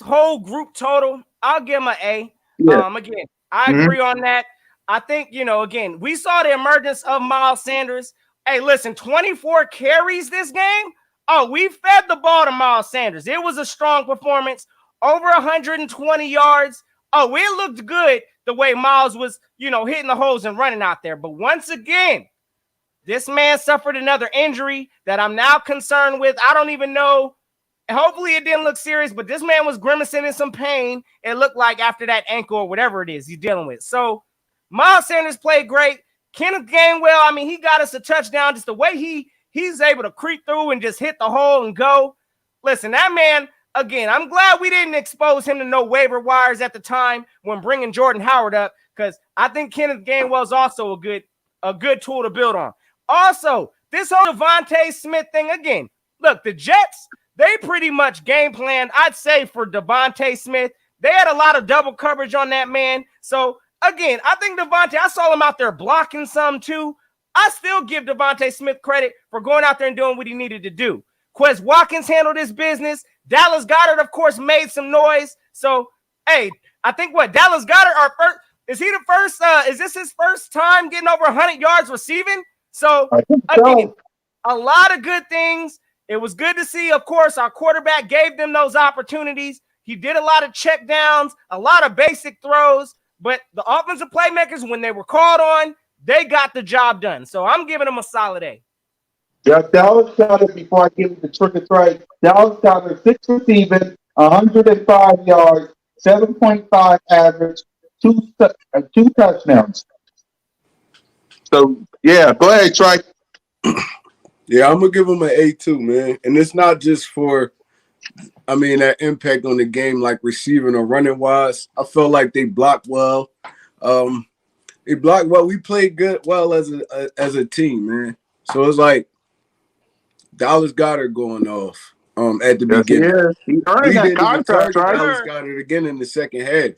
whole group total, I'll give them an A. Yeah. Again, I agree on that. I think, again, we saw the emergence of Miles Sanders. Hey, listen, 24 carries this game. Oh, we fed the ball to Miles Sanders. It was a strong performance, over 120 yards. Oh, it looked good the way Miles was, hitting the holes and running out there. But once again, this man suffered another injury that I'm now concerned with. I don't even know. Hopefully it didn't look serious, but this man was grimacing in some pain. It looked like after that ankle or whatever it is he's dealing with. So Miles Sanders played great. Kenneth Gainwell, I mean, he got us a touchdown. Just the way he's able to creep through and just hit the hole and go. Listen, that man, again, I'm glad we didn't expose him to no waiver wires at the time when bringing Jordan Howard up, because I think Kenneth Gainwell is also a good tool to build on. Also, this whole Devontae Smith thing, again, look, the Jets, they pretty much game planned, I'd say, for Devontae Smith. They had a lot of double coverage on that man. So, again, I think Devontae, I saw him out there blocking some too. I still give Devontae Smith credit for going out there and doing what he needed to do. Quez Watkins handled his business. Dallas Goedert, of course, made some noise. So, hey, I think Dallas Goedert, is this his first time getting over 100 yards receiving? So, again, a lot of good things. It was good to see, of course, our quarterback gave them those opportunities. He did a lot of check downs, a lot of basic throws, but the offensive playmakers, when they were called on, they got the job done. So I'm giving them a solid A. Yeah, Dallas Goedert, before I give it the trick right, Dallas Goedert, 6 receiving, 105 yards, 7.5 average, two touchdowns. So, yeah, go ahead, Trey. Yeah, I'm going to give him an A too, man. And it's not just for, that impact on the game, like receiving or running wise. I felt like they blocked well. They blocked well. We played well as a team, man. So it's like Dallas Goedert going off at the beginning. Yeah, he earned that contract, right? Dallas Goedert again in the second half.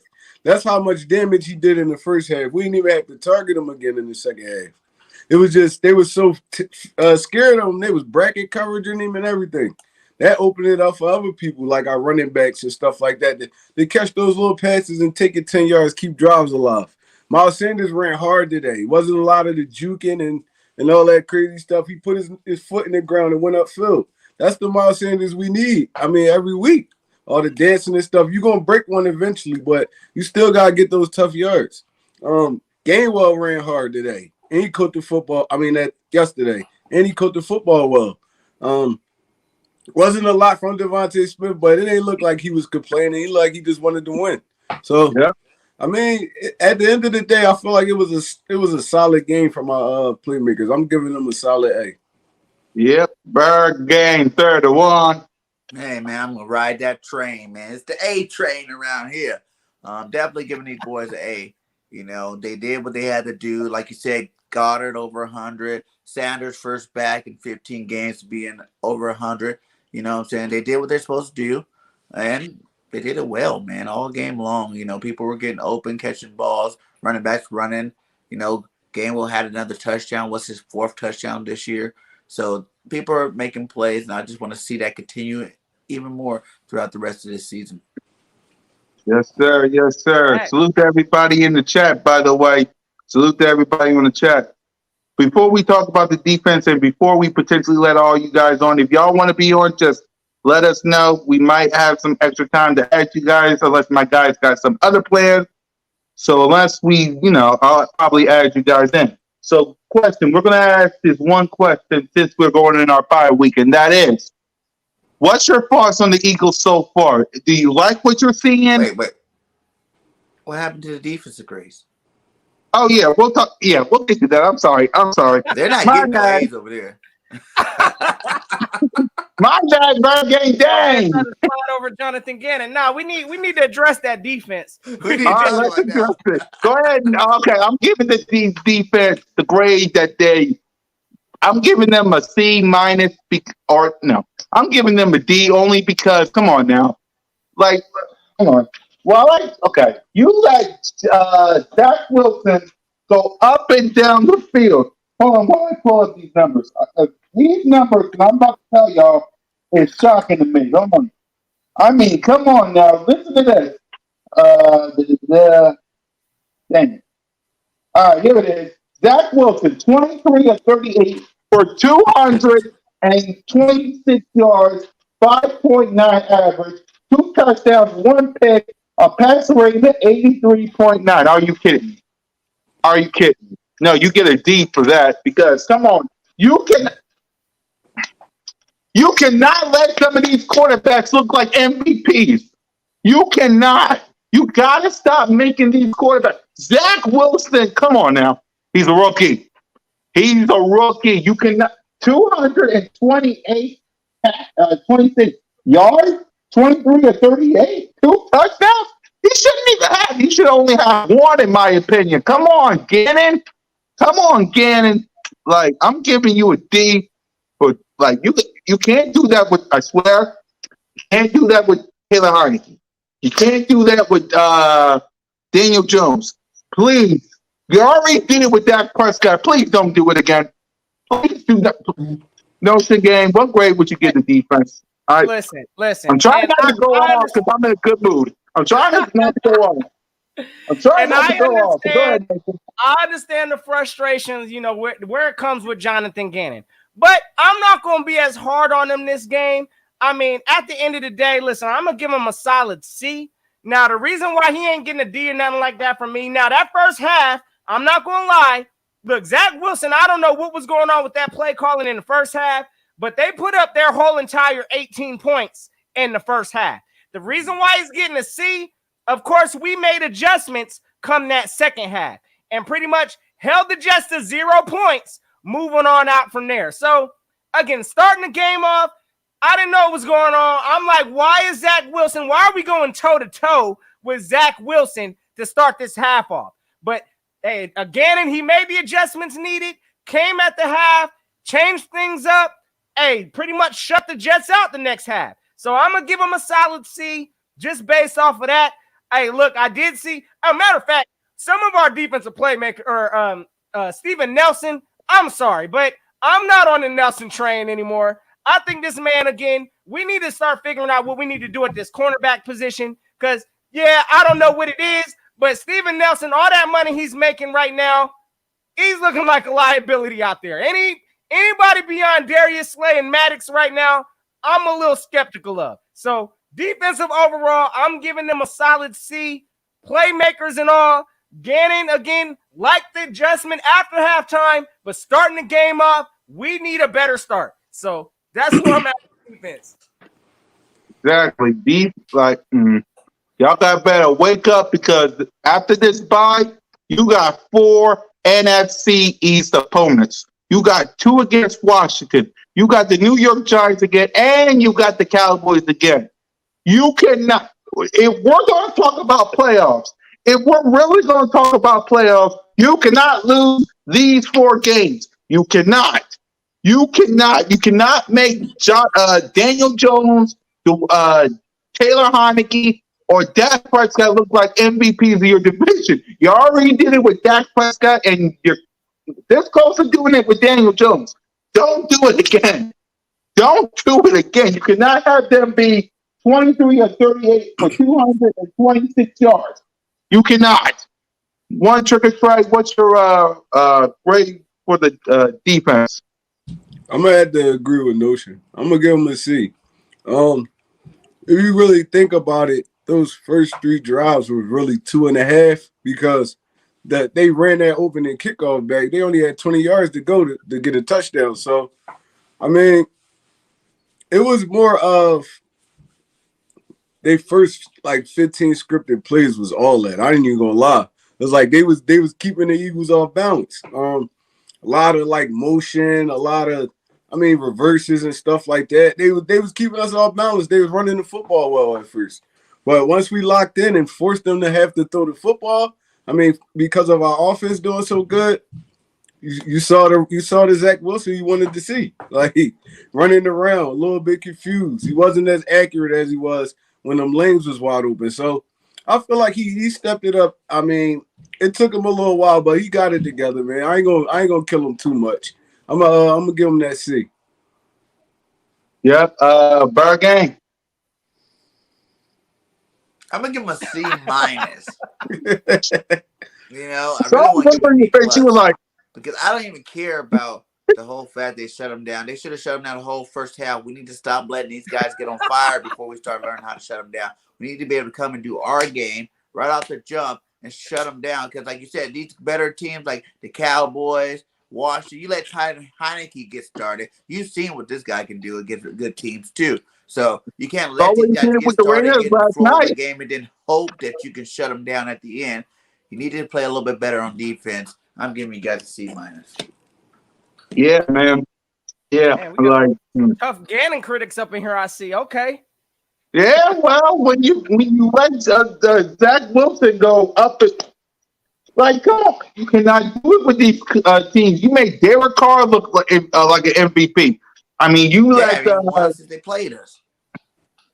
That's how much damage he did in the first half. We didn't even have to target him again in the second half. It was just they were so scared of him. They was bracket coveraging him and everything. That opened it up for other people like our running backs and stuff like that. They catch those little passes and take it 10 yards, keep drives alive. Miles Sanders ran hard today. It wasn't a lot of the juking and all that crazy stuff. He put his foot in the ground and went upfield. That's the Miles Sanders we need. Every week. All the dancing and stuff. You're going to break one eventually, but you still got to get those tough yards. Gainwell ran hard today. And he caught the football. Yesterday. And he caught the football well. Wasn't a lot from Devontae Smith, but it ain't look like he was complaining. He like he just wanted to win. So, yeah. At the end of the day, I feel like it was a solid game from our playmakers. I'm giving them a solid A. Yep, Bird game 31. Hey man, I'm gonna ride that train, man. It's the A train around here. Definitely giving these boys an A. They did what they had to do. Like you said, Goddard over 100. Sanders first back in 15 games to be in over 100. You know what I'm saying? They did what they're supposed to do, and they did it well, man, all game long. People were getting open, catching balls, running backs running. Gainwell had another touchdown. What's his 4th touchdown this year? So people are making plays, and I just want to see that continue even more throughout the rest of this season. Yes, sir. Yes, sir. Right. Salute to everybody in the chat, by the way. Salute to everybody on the chat. Before we talk about the defense and before we potentially let all you guys on, if y'all want to be on, just let us know. We might have some extra time to add you guys, unless my guys got some other plans. So unless we, I'll probably add you guys in. So question, we're going to ask this one question since we're going in our bye week, and that is, what's your thoughts on the Eagles so far? Do you like what you're seeing? Wait. What happened to the defensive grades? Oh, yeah, we'll talk. Yeah, we'll get to that. I'm sorry. They're not getting no A's over there. My bad, bro. Dang. Slide over Jonathan Gannon. No, we need to address that defense. Let's address it. Go ahead. Okay, I'm giving the defense the grade that I'm giving them a C minus, I'm giving them a D only because, come on now. Come on. Well, okay. You let Zach Wilson go up and down the field. Hold on, while I pull up these numbers. These numbers, and I'm about to tell y'all, is shocking to me. Hold on. Come on now. Listen to this. Dang it. All right, here it is. Zach Wilson, 23 of 38 for 226 yards, 5.9 average, 2 touchdowns, 1 pick, a passer rating of 83.9. Are you kidding me? No, you get a D for that because, come on, you cannot let some of these quarterbacks look like MVPs. You cannot. You got to stop making these quarterbacks. Zach Wilson, come on now. He's a rookie. He's a rookie. You cannot 228 26 yards, 23 to 38, 2 touchdowns. He shouldn't even have. He should only have one, in my opinion. Come on, Gannon. Come on, Gannon. Like, I'm giving you a D, but like you can't do that with. I swear, you can't do that with Taylor Heineke. You can't do that with Daniel Jones. Please, you already did it with Dak Prescott. Please don't do it again. Please do that. Notion game. What grade would you give the defense? Listen. I'm trying not to go off because I'm in a good mood. I'm trying not to go off. I'm trying not to go off. Go ahead, Nathan. I understand the frustrations, you know, where it comes with Jonathan Gannon. But I'm not going to be as hard on him this game. I mean, at the end of the day, listen, I'm going to give him a solid C. Now, the reason why he ain't getting a D or nothing like that from me, now, that first half, I'm not going to lie. Look, Zach Wilson, I don't know what was going on with that play calling in the first half, but they put up their whole entire 18 points in the first half. The reason why he's getting a C, of course, we made adjustments come that second half and pretty much held the Jets to 0 points, moving on out from there. So, again, starting the game off, I didn't know what was going on. I'm like, why is Zach Wilson? Why are we going toe-to-toe with Zach Wilson to start this half off? But, hey, again, he made the adjustments needed, came at the half, changed things up, hey, pretty much shut the Jets out the next half. So I'm going to give him a solid C just based off of that. Hey, look, I did see, as a matter of fact, some of our defensive playmaker, or Steven Nelson, I'm sorry, but I'm not on the Nelson train anymore. I think this man, again, we need to start figuring out what we need to do at this cornerback position because, yeah, I don't know what it is, but Steven Nelson, all that money he's making right now, he's looking like a liability out there. Anybody beyond Darius Slay and Maddox right now, I'm a little skeptical of. So, defensive overall, I'm giving them a solid C. Playmakers and all. Gannon, again, like the adjustment after halftime, but starting the game off, we need a better start. So that's where I'm at with defense. Exactly. Y'all got better wake up because after this bye, you got 4 NFC East opponents. You got 2 against Washington. You got the New York Giants again, and you got the Cowboys again. You cannot. If we're going to talk about playoffs, if we're really going to talk about playoffs, you cannot lose these 4 games. You cannot. You cannot make Daniel Jones, Taylor Heineke, or Dak Prescott look like MVPs of your division. You already did it with Dak Prescott, and you're this close to doing it with Daniel Jones. Don't do it again. Don't do it again. You cannot have them be 23 or 38 for 226 yards. You cannot. One trick strike. What's your grade for the defense? I'm gonna have to agree with Notion. I'm gonna give him a C. If you really think about it, those first 3 drives were really 2.5 because that they ran that opening kickoff back. They only had 20 yards to go to get a touchdown. So, I mean, it was more of they first like 15 scripted plays was all that. I ain't even gonna lie. It was like they was keeping the Eagles off balance. A lot of like motion, a lot of reverses and stuff like that. They was keeping us off balance. They was running the football well at first. But once we locked in and forced them to have to throw the football, because of our offense doing so good, you saw the Zach Wilson you wanted to see. Like running around, a little bit confused. He wasn't as accurate as he was when them lanes was wide open. So I feel like he stepped it up. It took him a little while, but he got it together, man. I ain't gonna kill him too much. I'm gonna give him that C. Yep. Bergang. I'm gonna give him a C minus. You know, I So really want to give him a B+, she was like, because I don't even care about the whole fact they shut him down. They should have shut him down the whole first half. We need to stop letting these guys get on fire before we start learning how to shut them down. We need to be able to come and do our game right off the jump and shut them down. Because, like you said, these better teams like the Cowboys, Washington, you let Heineke get started. You've seen what this guy can do against good teams too. So you can't let these guys get started, get in the flow of the game, and then hope that you can shut them down at the end. You need to play a little bit better on defense. I'm giving you guys a C minus. Yeah, man. Yeah, Man, we got like. tough Gannon critics up in here. I see. Okay. Yeah, well, when you let Zach Wilson go up, like, come on, you cannot do it with these teams. You made Derek Carr look like an MVP. I mean, you They let haven't even won since they played us.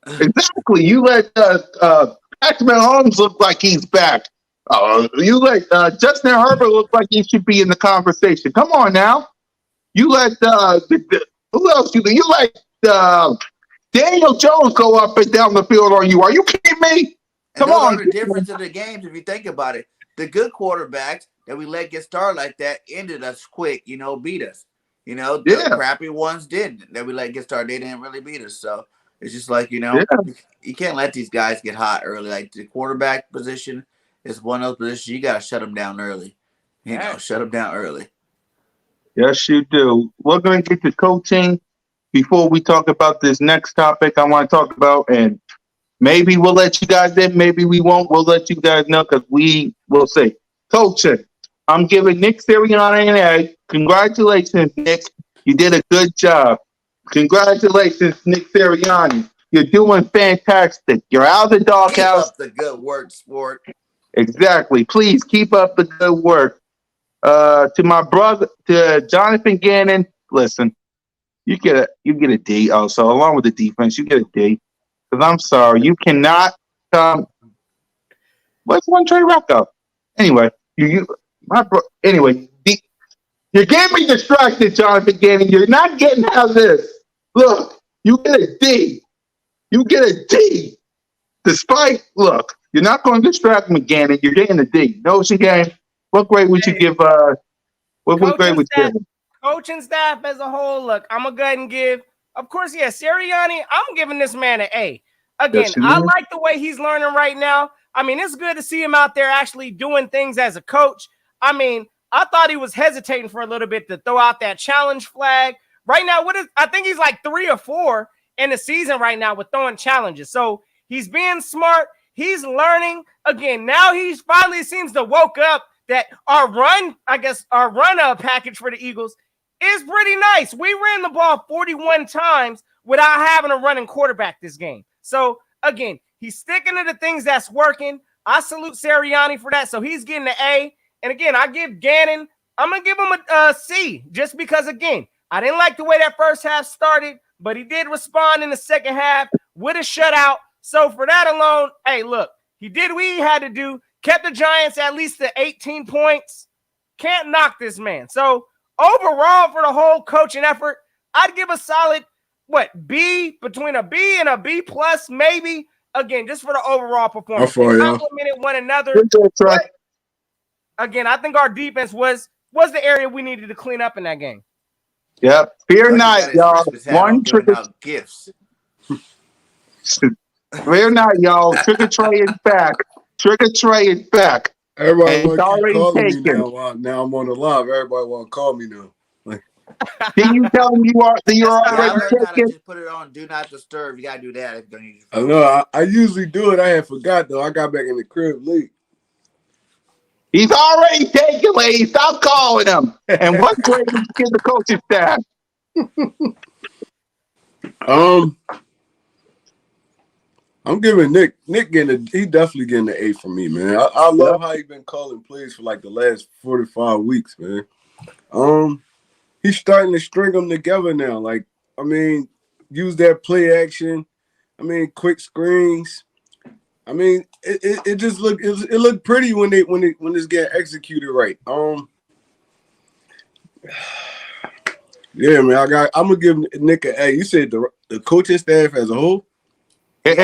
exactly. You let Patrick Mahomes look like he's back. You let Justin Herbert look like he should be in the conversation. Come on now. You let who else? You let Daniel Jones go up and down the field on you. Are you kidding me? And Come those on. are the difference of the games if you think about it. The good quarterbacks that we let get started like that ended us quick, beat us. The Yeah. crappy ones didn't that we let get started. They didn't really beat us. So it's just like, Yeah. you can't let these guys get hot early. Like the quarterback position is one of those positions you got to shut them down early. Shut them down early. Yes, you do. We're going to get to coaching before we talk about this next topic I want to talk about. And maybe we'll let you guys in. Maybe we won't. We'll let you guys know because we will see. Coaching. I'm giving Nick Sirianni an A. Congratulations, Nick. You did a good job. Congratulations, Nick Sirianni. You're doing fantastic. You're out of the Keep doghouse. up the good work, sport. Exactly. Please keep up the good work. To my brother, to Jonathan Gannon, listen, you get a D also, along with the defense, you get a D. Because I'm sorry, you cannot what's one Trey Rocco? Anyway, you're getting me distracted, Jonathan Gannon. You're not getting out of this. Look, you get a D. You get a D. Look, you're not going to distract me, Gannon. You're getting a D. Notion game. What grade would you give? What grade would you give? Coaching staff as a whole, look, I'm going to go ahead and give, of course, Sirianni, I'm giving this man an A. Again, Yes, I like the way he's learning right now. I mean, it's good to see him out there actually doing things as a coach. I mean, I thought he was hesitating for a little bit to throw out that challenge flag. Right now, I think he's like 3 or 4 in the season right now with throwing challenges. So he's being smart. He's learning. Again, now he finally seems to woke up that our run package for the Eagles is pretty nice. We ran the ball 41 times without having a running quarterback this game. So, again, he's sticking to the things that's working. I salute Sirianni for that. So he's getting an A. And, again, I give Gannon, I'm going to give him a C just because, again, I didn't like the way that first half started, but he did respond in the second half with a shutout. So for that alone, hey, look, he did what he had to do, kept the Giants at least to 18 points. Can't knock this man. So overall for the whole coaching effort, I'd give a solid, B, between a B and a B plus, maybe. Again, just for the overall performance. They complemented one another. But, again, I think our defense was the area we needed to clean up in that game. Yep. Fear not, y'all. One trick out gifts. Fear not, y'all. Trigger Trey is back. Trigger Trey is back. Everybody want to keep calling me now. Now I'm on the live. Everybody want to call me now. Did you tell them you're already taken? Just put it on Do Not Disturb. You gotta do that. I know. I usually do it. I had forgot though. I got back in the crib late. He's already taken, ladies. Stop calling him. And what grade did you give the coaching staff? I'm giving Nick he definitely getting an A from me, man. I love how he been calling plays for like the last 45 weeks, man. He's starting to string them together now. Like, I mean, use that play action. I mean, quick screens. I mean, it just looked pretty when it's getting executed right. Yeah, man. I'm gonna give Nick an A. You said the coaching staff as a whole. Nick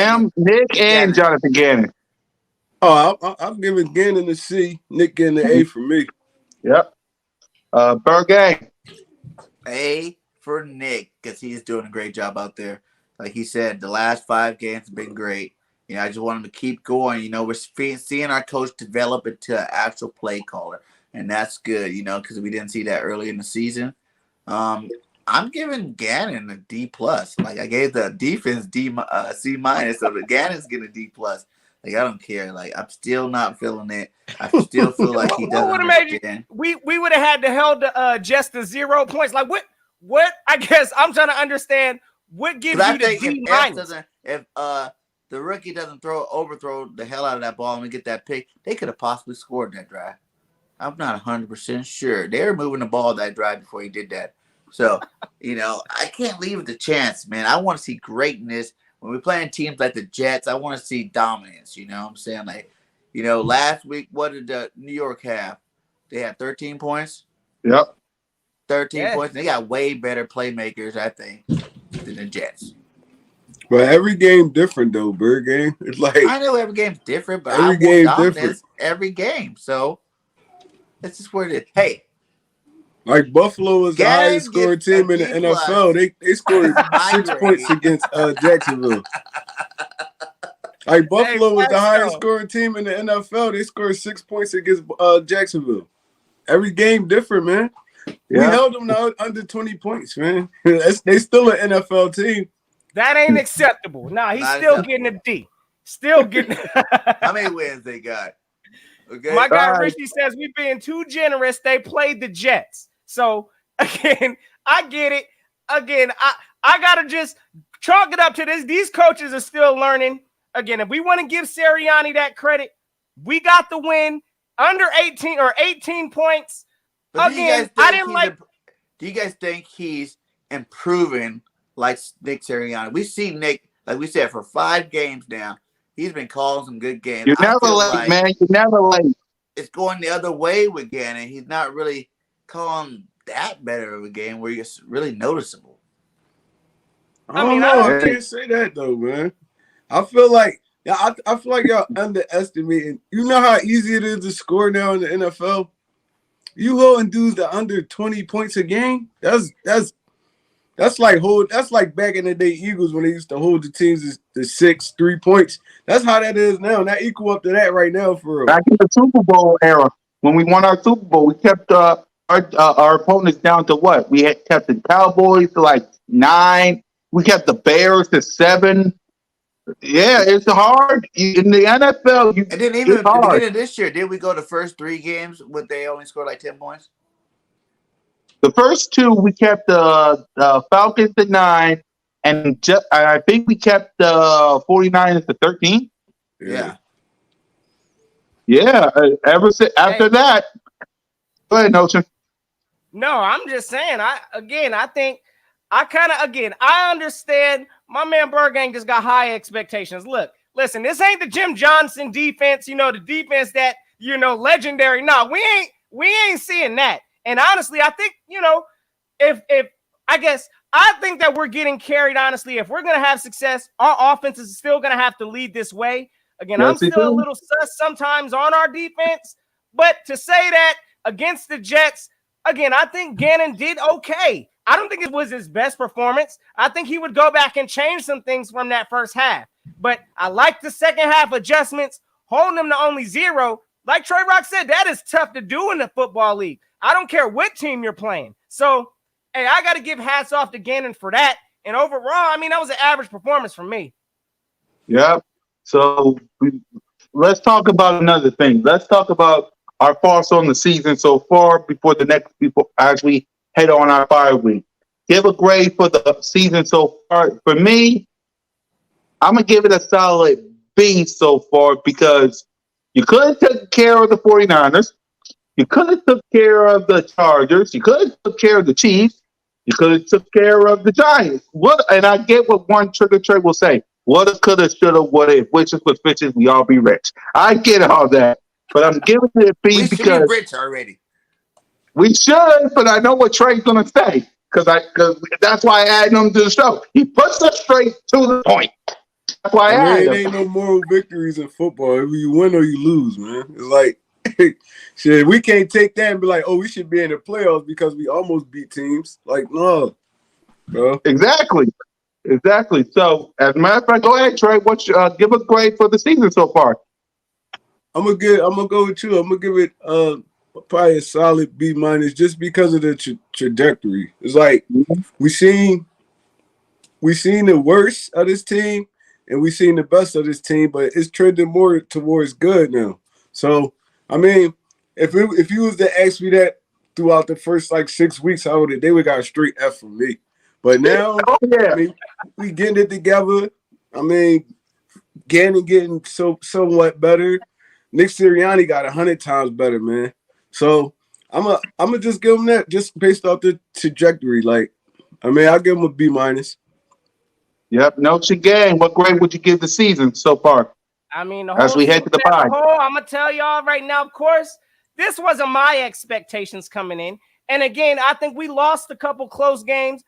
and Jonathan Gannon. Oh, I'm giving Gannon a C. Nick getting an A for me. Yep. Bergang. A for Nick because he's doing a great job out there. Like he said, the last 5 games have been great. I just want him to keep going. We're seeing our coach develop into an actual play caller, and that's good. Because we didn't see that early in the season. I'm giving Gannon a D plus. Like I gave the defense C minus, so the Gannon's getting a D plus. Like, I don't care. Like, I'm still not feeling it. I still feel like he doesn't would have made understand. you? We would have had to held just the 0 points. Like what? I guess I'm trying to understand what gives you the D minus. If the rookie doesn't overthrow the hell out of that ball and we get that pick, they could have possibly scored that drive. I'm not 100% sure. They were moving the ball that drive before he did that. So, I can't leave it to chance, man. I want to see greatness. When we're playing teams like the Jets, I want to see dominance. You know what I'm saying? Like, last week, what did New York have? They had 13 points? Yep. 13 points. They got way better playmakers, I think, than the Jets. But every game different, though, Bird game. It's like I know every game's different, but every game different. Every game. So, that's just what it is. Hey. Like Buffalo is the highest scoring team in the NFL. They scored 6 points against Jacksonville. Like Buffalo was the highest scoring team in the NFL. They scored 6 points against Jacksonville. Every game different, man. Yeah. We held them out under 20 points, man. They still an NFL team. That ain't acceptable. Nah, he's still getting a D. Still getting. How many wins they got? Okay. My guy Richie says we're being too generous. They played the Jets. So again, I get it. Again, I gotta just chalk it up to this. These coaches are still learning. Again, if we want to give Sirianni that credit, we got the win under 18 points. But again, I didn't like. Do you guys think he's improving like Nick Sirianni? We see Nick, like we said, for 5 games now. He's been calling some good games. You're never late, man. You're never late. It's going the other way with Gannon. He's not really calling that better of a game where it's really noticeable. I don't know. I can't say that though, man. I feel like I feel like y'all underestimating. You know how easy it is to score now in the NFL? You holding dudes to under 20 points a game? That's like back in the day Eagles when they used to hold the teams to 6, 3 points. That's how that is now. Not equal up to that right now for real. Back in the Super Bowl era, when we won our Super Bowl, we kept our opponents down to what? We had kept the Cowboys to like 9. We kept the Bears to 7. Yeah, it's hard in the NFL. And then even at the beginning of this year, did we go the first 3 games when they only scored like 10 points? The first 2 we kept the Falcons to 9, and I think we kept the 49ers to 13. Yeah. Yeah. Ever since after that, go ahead, Notion. No, I'm just saying. I think I understand. My man Burgang just got high expectations. Listen, this ain't the Jim Johnson defense, the defense that, legendary. No, we ain't seeing that. And honestly, I think, I think that we're getting carried, honestly. If we're going to have success, our offense is still going to have to lead this way. Again, I'm still a little sus sometimes on our defense. But to say that against the Jets, again, I think Gannon did okay. I don't think it was his best performance. I think he would go back and change some things from that first half. But I like the second half adjustments, holding them to only 0. Like Trey Rock said, that is tough to do in the football league. I don't care what team you're playing. So, hey, I got to give hats off to Gannon for that. And overall, that was an average performance for me. Yep. So let's talk about another thing. Let's talk about our thoughts on the season so far as we head on our bye week. Give a grade for the season so far. For me, I'm going to give it a solid B so far because you could have taken care of the 49ers. You could have took care of the Chargers. You could have took care of the Chiefs. You could have took care of the Giants. And I get what one trigger trade will say. Woulda, coulda, shoulda, woulda. If wishes was fishes, we all be rich. I get all that. But I'm giving it a B because... We should be rich already. We should, but I know what Trey's going to say. Because that's why I added him to the show. He puts us straight to the point. That's why I added him. It ain't no moral victories in football. Either you win or you lose, man. It's like... shit, we can't take that and be like, oh, we should be in the playoffs because we almost beat teams. Like, no, bro. Exactly. So, as a matter of fact, go ahead, Trey. Give a grade for the season so far. I'm gonna go with you. I'm gonna give it probably a solid B minus just because of the trajectory. It's like we seen the worst of this team, and we've seen the best of this team, but it's trending more towards good now. So, I mean, if you was to ask me that throughout the first like 6 weeks, they would got a straight F from me. But now, I mean, we getting it together. I mean, Gannon getting somewhat better. Nick Sirianni got 100 times better, man. So I'm gonna just give him that just based off the trajectory. Like, I mean, I'll give him a B minus. Yep. Notre Dame. What grade would you give the season so far? I mean, as we head to the bye. I'm gonna tell y'all right now. Of course, this wasn't my expectations coming in, and again, I think we lost a couple close games.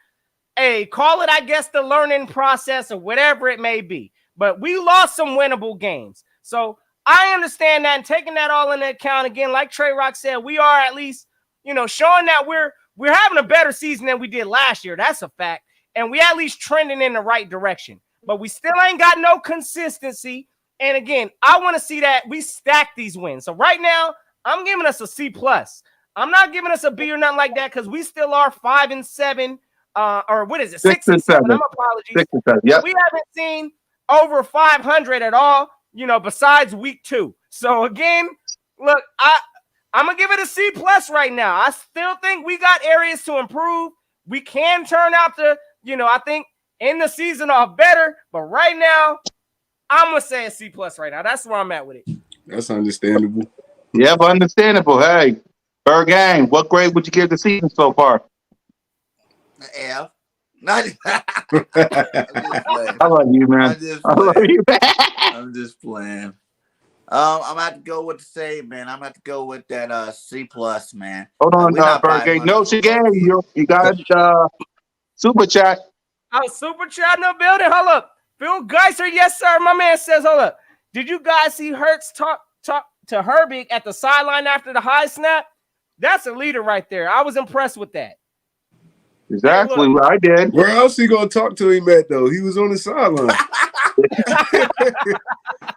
Hey, call it, I guess, the learning process or whatever it may be. But we lost some winnable games. So I understand that, and taking that all into account, again, like Trey Rock said, we are at least, showing that we're having a better season than we did last year. That's a fact. And we at least trending in the right direction. But we still ain't got no consistency. And again, I want to see that we stack these wins. So right now, I'm giving us a C+. I'm not giving us a B or nothing like that because we still are 5-7. Or what is it? 6 and 7. I'm apologies. 6 and 7. Yep. We haven't seen over 500 at all, besides week 2. So again, look, I'm gonna give it a C+ right now. I still think we got areas to improve. We can turn out to, I think in the season off better, but right now, I'm gonna say a C+ right now. That's where I'm at with it. That's understandable. Yeah, but understandable. Hey, Bird Gang, what grade would you give the season so far? F. Not. I love you, man. I love you, man. I'm just playing. I'm gonna have to go with the same, man. I'm gonna have to go with that C+, man. Hold on, Bird Gang. No, Gang, you got super chat. Oh, super chat in the building. Hold up. Phil Geiser, yes, sir. My man says, hold up. Did you guys see Hurts talk to Herbig at the sideline after the high snap? That's a leader right there. I was impressed with that. Exactly what I did. Where else he gonna talk to him at though? He was on the sideline.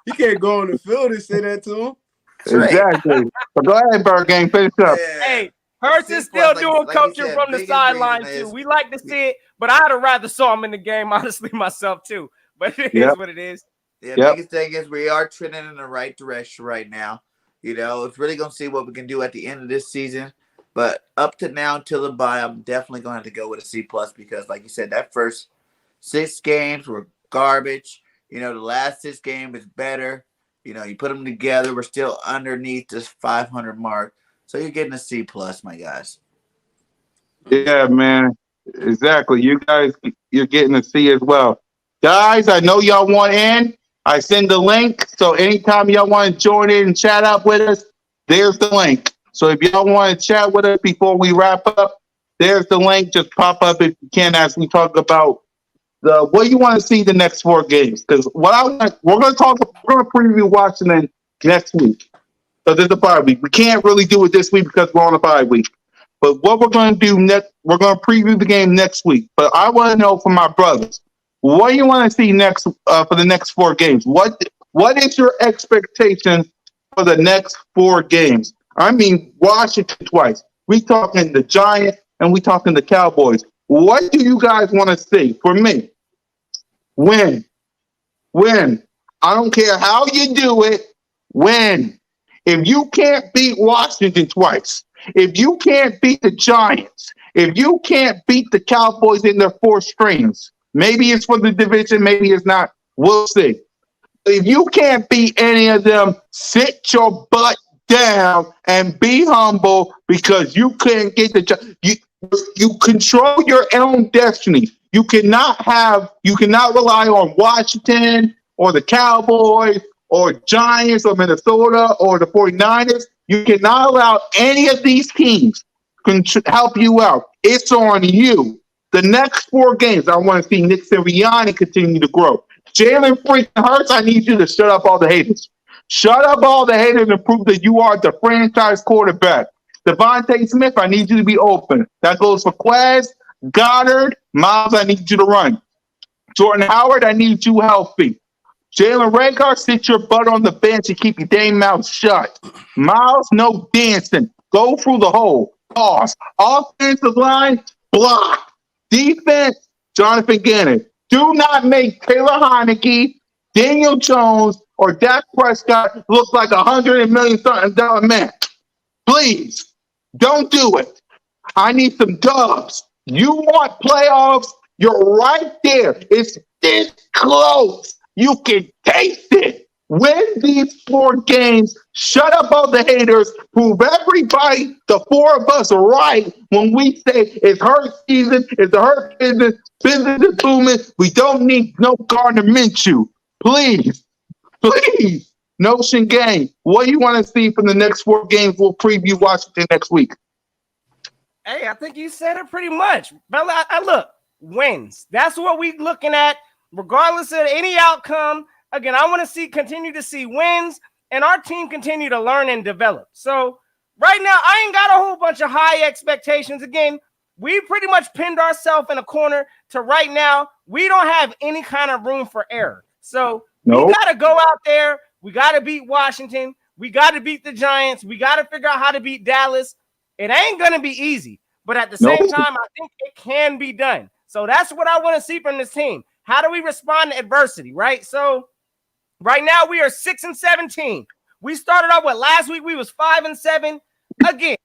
He can't go on the field and say that to him. Exactly. But go ahead, Bird Gang, finish up. Yeah. Hey, Hurts is still doing coaching from the sideline too. We like to see it, but I'd have rather saw him in the game, honestly, myself too. But it is what it is. The biggest thing is we are trending in the right direction right now. It's really gonna see what we can do at the end of this season. But up to now, until the bye, I'm definitely going to have to go with a C+ because, like you said, that first 6 games were garbage. The last 6 games is better. You put them together, we're still underneath this 500 mark. So you're getting a C+, my guys. Yeah, man. Exactly. You guys, you're getting a C as well. Guys, I know y'all want in. I send the link. So anytime y'all want to join in and chat up with us, there's the link. So if y'all want to chat with us before we wrap up, there's the link. Just pop up if you can as we talk about what you want to see the next 4 games. Because we're going to preview Washington next week. So there's a bye week. We can't really do it this week because we're on a bye week. But what we're going to do next, we're going to preview the game next week. But I want to know from my brothers, what do you want to see next for the next 4 games? What is your expectation for the next 4 games? I mean, Washington twice. We talking the Giants and we talking the Cowboys. What do you guys want to see? For me, win. I don't care how you do it. Win. If you can't beat Washington twice, if you can't beat the Giants, if you can't beat the Cowboys in their 4 strings, maybe it's for the division, maybe it's not. We'll see. If you can't beat any of them, sit your butt down and be humble because you can't get you control your own destiny. You cannot rely on Washington or the Cowboys or Giants or Minnesota or the 49ers. You cannot allow any of these teams to help you out. It's on you. The next 4 games, I want to see Nick Sirianni continue to grow. Jalen freaking Hurts, I need you to shut up all the haters. Shut up all the haters and prove that you are the franchise quarterback. Devontae Smith, I need you to be open. That goes for Quez, Goddard, Miles, I need you to run. Jordan Howard, I need you healthy. Jalen Rager, sit your butt on the bench and keep your dang mouth shut. Miles, no dancing. Go through the hole. Pause. Offensive line, block. Defense, Jonathan Gannon. Do not make Taylor Heineke Daniel Jones or Dak Prescott look like $100 million man. Please, don't do it. I need some dubs. You want playoffs? You're right there. It's this close. You can taste it. Win these 4 games. Shut up all the haters. Prove everybody, the 4 of us, right when we say it's her season, it's her business, business is booming. We don't need no Gardner Minshew. Please, please. Notion game. What do you want to see from the next 4 games? We'll preview Washington next week. Hey, I think you said it pretty much. But I look, wins. That's what we're looking at, regardless of any outcome. Again, I want to continue to see wins, and our team continue to learn and develop. So right now, I ain't got a whole bunch of high expectations. Again, we pretty much pinned ourselves in a corner to right now. We don't have any kind of room for error. So we got to go out there. We got to beat Washington. We got to beat the Giants. We got to figure out how to beat Dallas. It ain't going to be easy, but at the same time, I think it can be done. So that's what I want to see from this team. How do we respond to adversity, right? So right now we are 6-17. We started off with last week. We was 5-7. Again,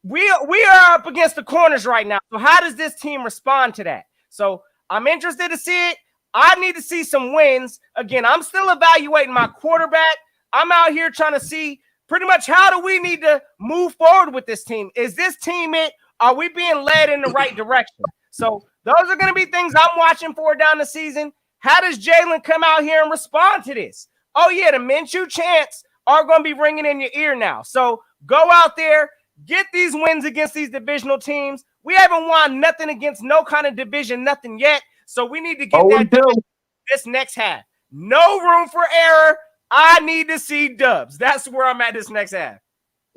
we are up against the corners right now. So how does this team respond to that? So I'm interested to see it. I need to see some wins. Again, I'm still evaluating my quarterback. I'm out here trying to see pretty much how do we need to move forward with this team? Is this team it? Are we being led in the right direction? So those are going to be things I'm watching for down the season. How does Jalen come out here and respond to this? Oh, yeah, the Minshew chants are going to be ringing in your ear now. So go out there, get these wins against these divisional teams. We haven't won nothing against no kind of division, nothing yet. So we need to get that this next half. No room for error. I need to see dubs. That's where I'm at this next half.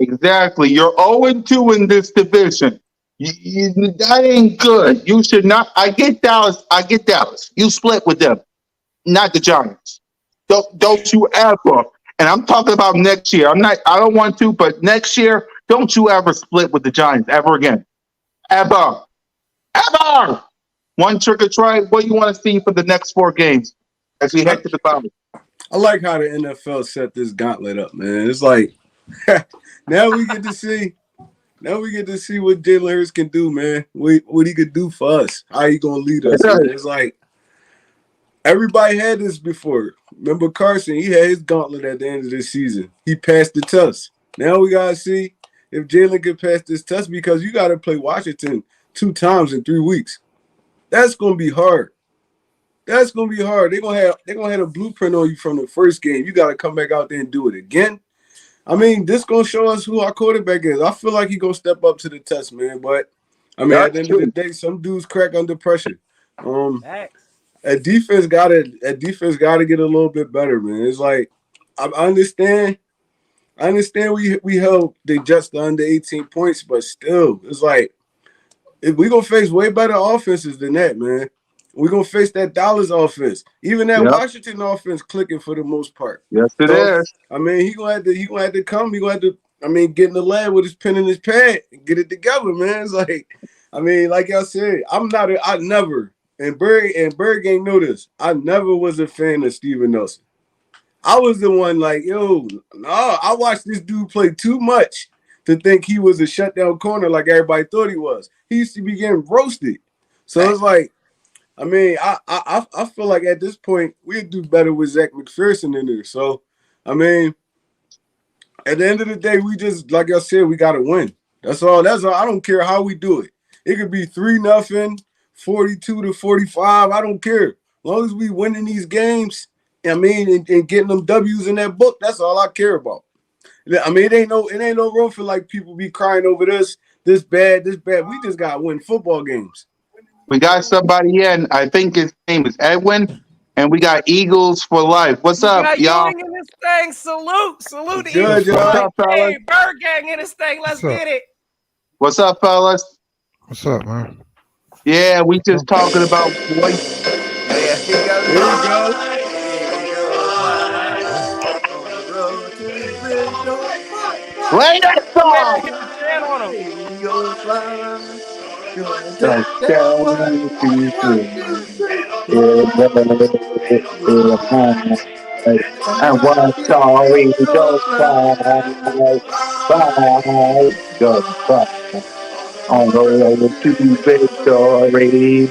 Exactly. You're 0-2 in this division. That ain't good. You should not. I get Dallas. You split with them, not the Giants. Don't you ever. And I'm talking about next year. I don't want to, but next year, don't you ever split with the Giants ever again. Ever. One trick or try. What do you want to see for the next 4 games as we head to the bottom? I like how the NFL set this gauntlet up, man. It's like now we get to see what Jalen Hurts can do, man. What he could do for us. How he gonna lead us. It's like everybody had this before. Remember Carson? He had his gauntlet at the end of this season. He passed the test. Now we gotta see if Jalen can pass this test because you gotta play Washington 2 times in 3 weeks. That's gonna be hard. They're gonna have a blueprint on you from the first game. You gotta come back out there and do it again. I mean, this gonna show us who our quarterback is. I feel like he's gonna step up to the test, man. But I mean, at the end of the day, some dudes crack under pressure. A defense gotta get a little bit better, man. It's like I understand we held the Jets to under 18 points, but still, it's like we gonna face way better offenses than that, man. We're going to face that Dallas offense. Even that Washington offense clicking for the most part. Yes, it is. I mean, he gonna have to come. He gonna have to, get in the lab with his pen and his pad and get it together, man. It's like, like y'all said, I never, and Berg ain't know this, I never was a fan of Steven Nelson. I was the one I watched this dude play too much to think he was a shutdown corner like everybody thought he was. He used to be getting roasted. So it's like, I feel like at this point we'd do better with Zach McPherson in there. So, at the end of the day, we just, like I said, we got to win. That's all. I don't care how we do it. It could be 3-0, 42-45. I don't care. As long as we winning these games, and getting them W's in that book, that's all I care about. It ain't no room for like people be crying over this bad. We just got to win football games. We got somebody in. I think his name is Edwin, and we got Eagles for life. What's up, y'all? In this thing. Salute to Eagles. What's up, fellas? Hey, Bird Gang in this thing. Let's get it. What's up, fellas? What's up, man? Yeah, we just talking about voice. Here we go. Play that song. Touchdown to and what shall we go go fly on the road to victory.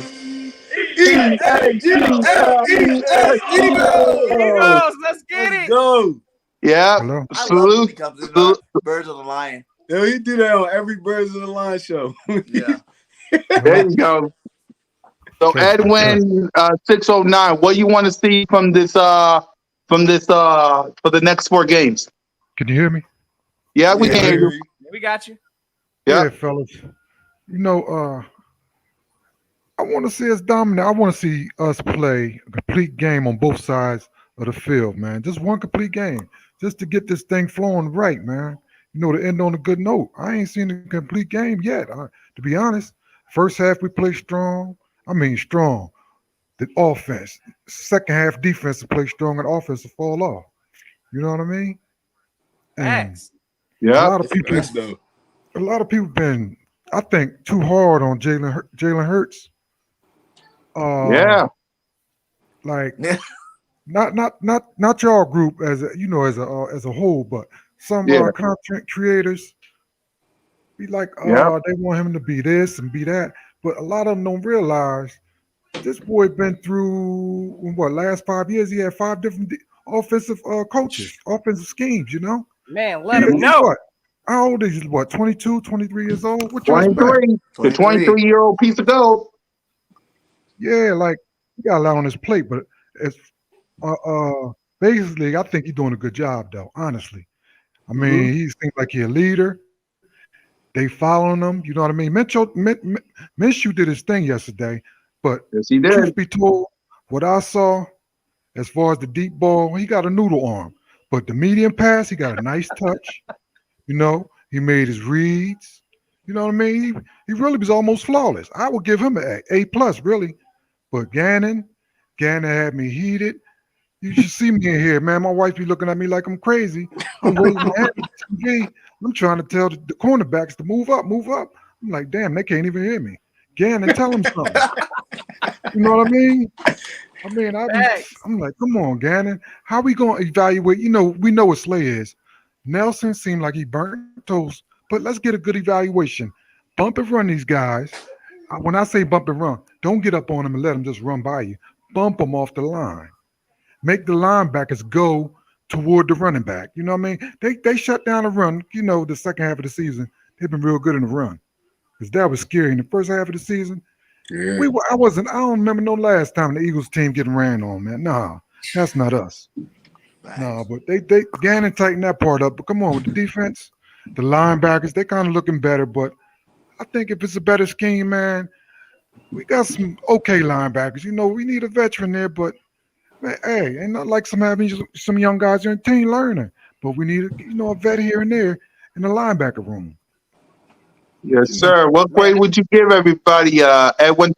Eagles. Eagles, let's get Let's it. go. Yeah, Hello. I love when he salute. comes in the Birds of the Lion. Yo, he do that on every Birds of the Line show. Yeah. There you go. So Test, Edwin 609, what do you want to see from this for the next 4 games? Can you hear me? Yeah, we Yeah, can hear you. We got you. Yeah. Yeah, fellas. You know, I want to see us dominate. I want to see us play a complete game on both sides of the field, man. Just one complete game, just to get this thing flowing right, man. You know, to end on a good note. I ain't seen a complete game yet. To be honest, first half we played strong. I mean, strong. The offense. Second half defense to play strong and offense to fall off. You know what I mean? And Facts. a Yeah. lot of people, Facts, though. been, I think, too hard on Jalen Hurts. Yeah. Like Yeah. not y'all group as a, as a whole, but some Yeah. content creators be like, Yeah. they want him to be this and be that, but a lot of them don't realize this boy been through what last 5 years. He had 5 different offensive coaches, offensive schemes. You know, Man, let him he's know. what? How old is he? What, 22, 23 years old? What you expect? 23. The 23-year-old piece of gold. Yeah, like he got a lot on his plate, but it's basically I think he's doing a good job though. Honestly, I mean he seems like he's a leader. They following him. You know what I mean? Minshew did his thing yesterday, but Yes, he truth did. be told, what I saw as far as the deep ball, he got a noodle arm, but the medium pass, he got a nice touch. You know, he made his reads. You know what I mean? He really was almost flawless. I would give him an A plus, really. But Gannon had me heated. You should see me in here, man. My wife be looking at me like I'm crazy. I'm waving my hand at the TV. I'm trying to tell the cornerbacks to move up, move up. I'm like, damn, they can't even hear me. Gannon, tell them something. You know what I mean? I'm like, come on, Gannon. How we gonna evaluate? You know, we know what Slay is. Nelson seemed like he burnt toast, but let's get a good evaluation. Bump and run these guys. When I say bump and run, don't get up on them and let them just run by you. Bump them off the line. Make the linebackers go toward the running back. You know what I mean? They shut down the run. You know, the second half of the season, they've been real good in the run. Because that was scary. In the first half of the season, Yeah. I don't remember no last time the Eagles team getting ran on, man. Nah, that's not us. No, but they Gannon tightened that part up. But come on, with the defense, the linebackers, they kind of looking better. But I think if it's a better scheme, man, we got some okay linebackers. You know, we need a veteran there, but man, hey, ain't not like some young guys are teen learning. But we need a vet here and there in the linebacker room. Yes, sir. What grade would you give everybody, Edwin?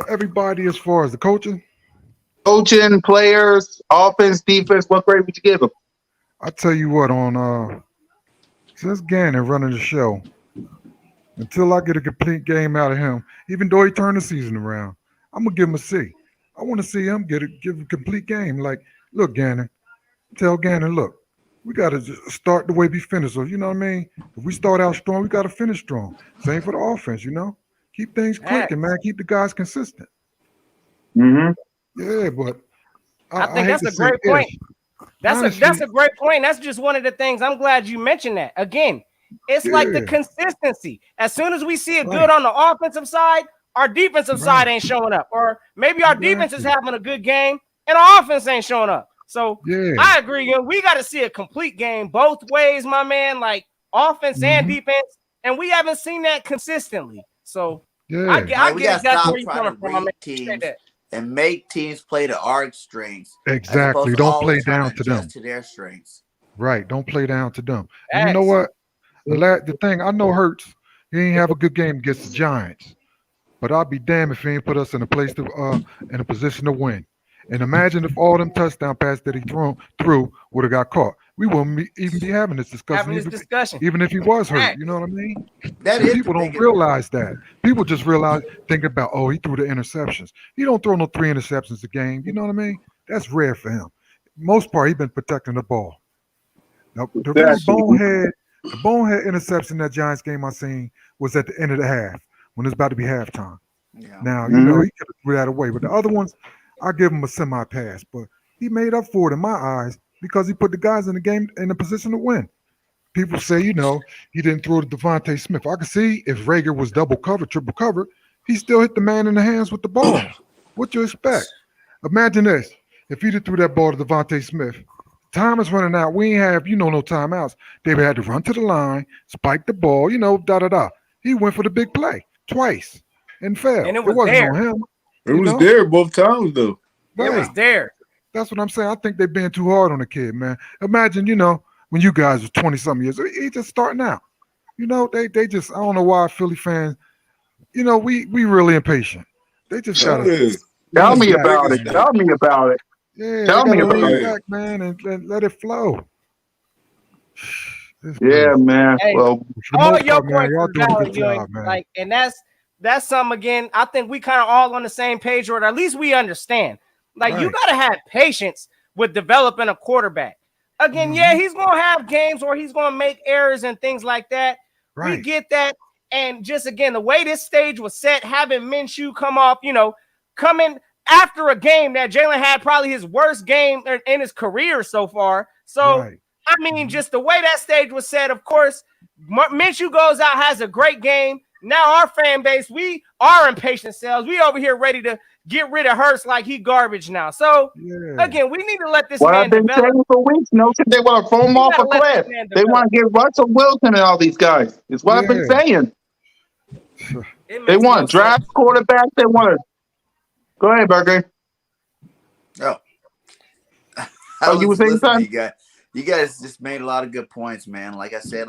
Everybody as far as the coaching. Coaching, players, offense, defense, what grade would you give them? I tell you what, on since Gannon running the show, until I get a complete game out of him, even though he turned the season around, I'm gonna give him a C. I want to see him give a complete game. Like, look, Gannon, tell Gannon, look, we gotta just start the way we finish. So you know what I mean? If we start out strong, we gotta finish strong. Same for the offense, you know. Keep things clicking, man. Keep the guys consistent. Mm-hmm. Yeah, but I think hate that's to a say great point. ish. That's Honestly, a great point. That's just one of the things. I'm glad you mentioned that. Again, it's like the Yeah. consistency. As soon as we see it Right. good on the offensive side, our defensive side Right. ain't showing up. Or maybe our defense is Exactly. having a good game and our offense ain't showing up. So Yeah. I agree. You know, we got to see a complete game both ways, my man, like offense and Mhm. defense. And we haven't seen that consistently. So Yeah. I We get gotta it. That's stop where you're trying coming to from. I read appreciate teams that. and make teams play to our strengths as opposed Exactly. to Don't play always trying down to to them. adjust to their strengths. Right. Don't play down to them. And you know Facts. what? The thing I know hurts. He ain't have a good game against the Giants, but I'll be damned if he ain't put us in a place to in a position to win. And imagine if all them touchdown passes that he threw would have got caught. we wouldn't even be having this discussion. Even if he was hurt, you know what I mean? That is People don't realize that. People just realize thinking about, oh, he threw the interceptions. He don't throw no 3 interceptions a game. You know what I mean? That's rare for him. Most part, he been protecting the ball. Now, the really bonehead interception that Giants game I seen was at the end of the half when it's about to be halftime. Yeah. Now, you know, he could have threw that away. But the other ones, I give him a semi-pass. But he made up for it in my eyes because he put the guys in the game in a position to win. People say, you know, he didn't throw to Devontae Smith. I can see if Rager was double covered, triple covered, he still hit the man in the hands with the ball. What you expect? Imagine this. If he'd have threw that ball to Devontae Smith, time is running out. We ain't have, no timeouts. They had to run to the line, spike the ball, da-da-da. He went for the big play twice and failed. And it wasn't there. on him. It was there both times, though. Right. It was there. That's what I'm saying. I think they're being too hard on the kid, man. Imagine, when you guys was 20-something years, he just starting out. They just, I don't know why Philly fans, we really impatient. They just got to. Tell me about it. Tell me about it. Yeah, tell me about it, back, man, and let it flow. Yeah, man. Hey, well, all your points are valid, job, man. Like, and that's something again. I think we kind of all on the same page, or at least we understand. Like, you gotta have patience with developing a quarterback. Again, yeah, he's gonna have games where he's gonna make errors and things like that. We get that. And just again, the way this stage was set, having Minshew come off, coming after a game that Jalen had probably his worst game in his career so far. So, I mean, just the way that stage was set, of course, Minshew goes out, has a great game. Now our fan base, we are impatient selves. We over here ready to get rid of Hurts like he garbage now. So, again, we need to let this man develop. I've been saying for weeks, they want to throw him off a cliff. They want to get Russell Wilson and all these guys. It's what I've been saying. They want to draft quarterbacks. They want to. Go ahead, Burger. You were saying something? You guys just made a lot of good points, man. Like I said,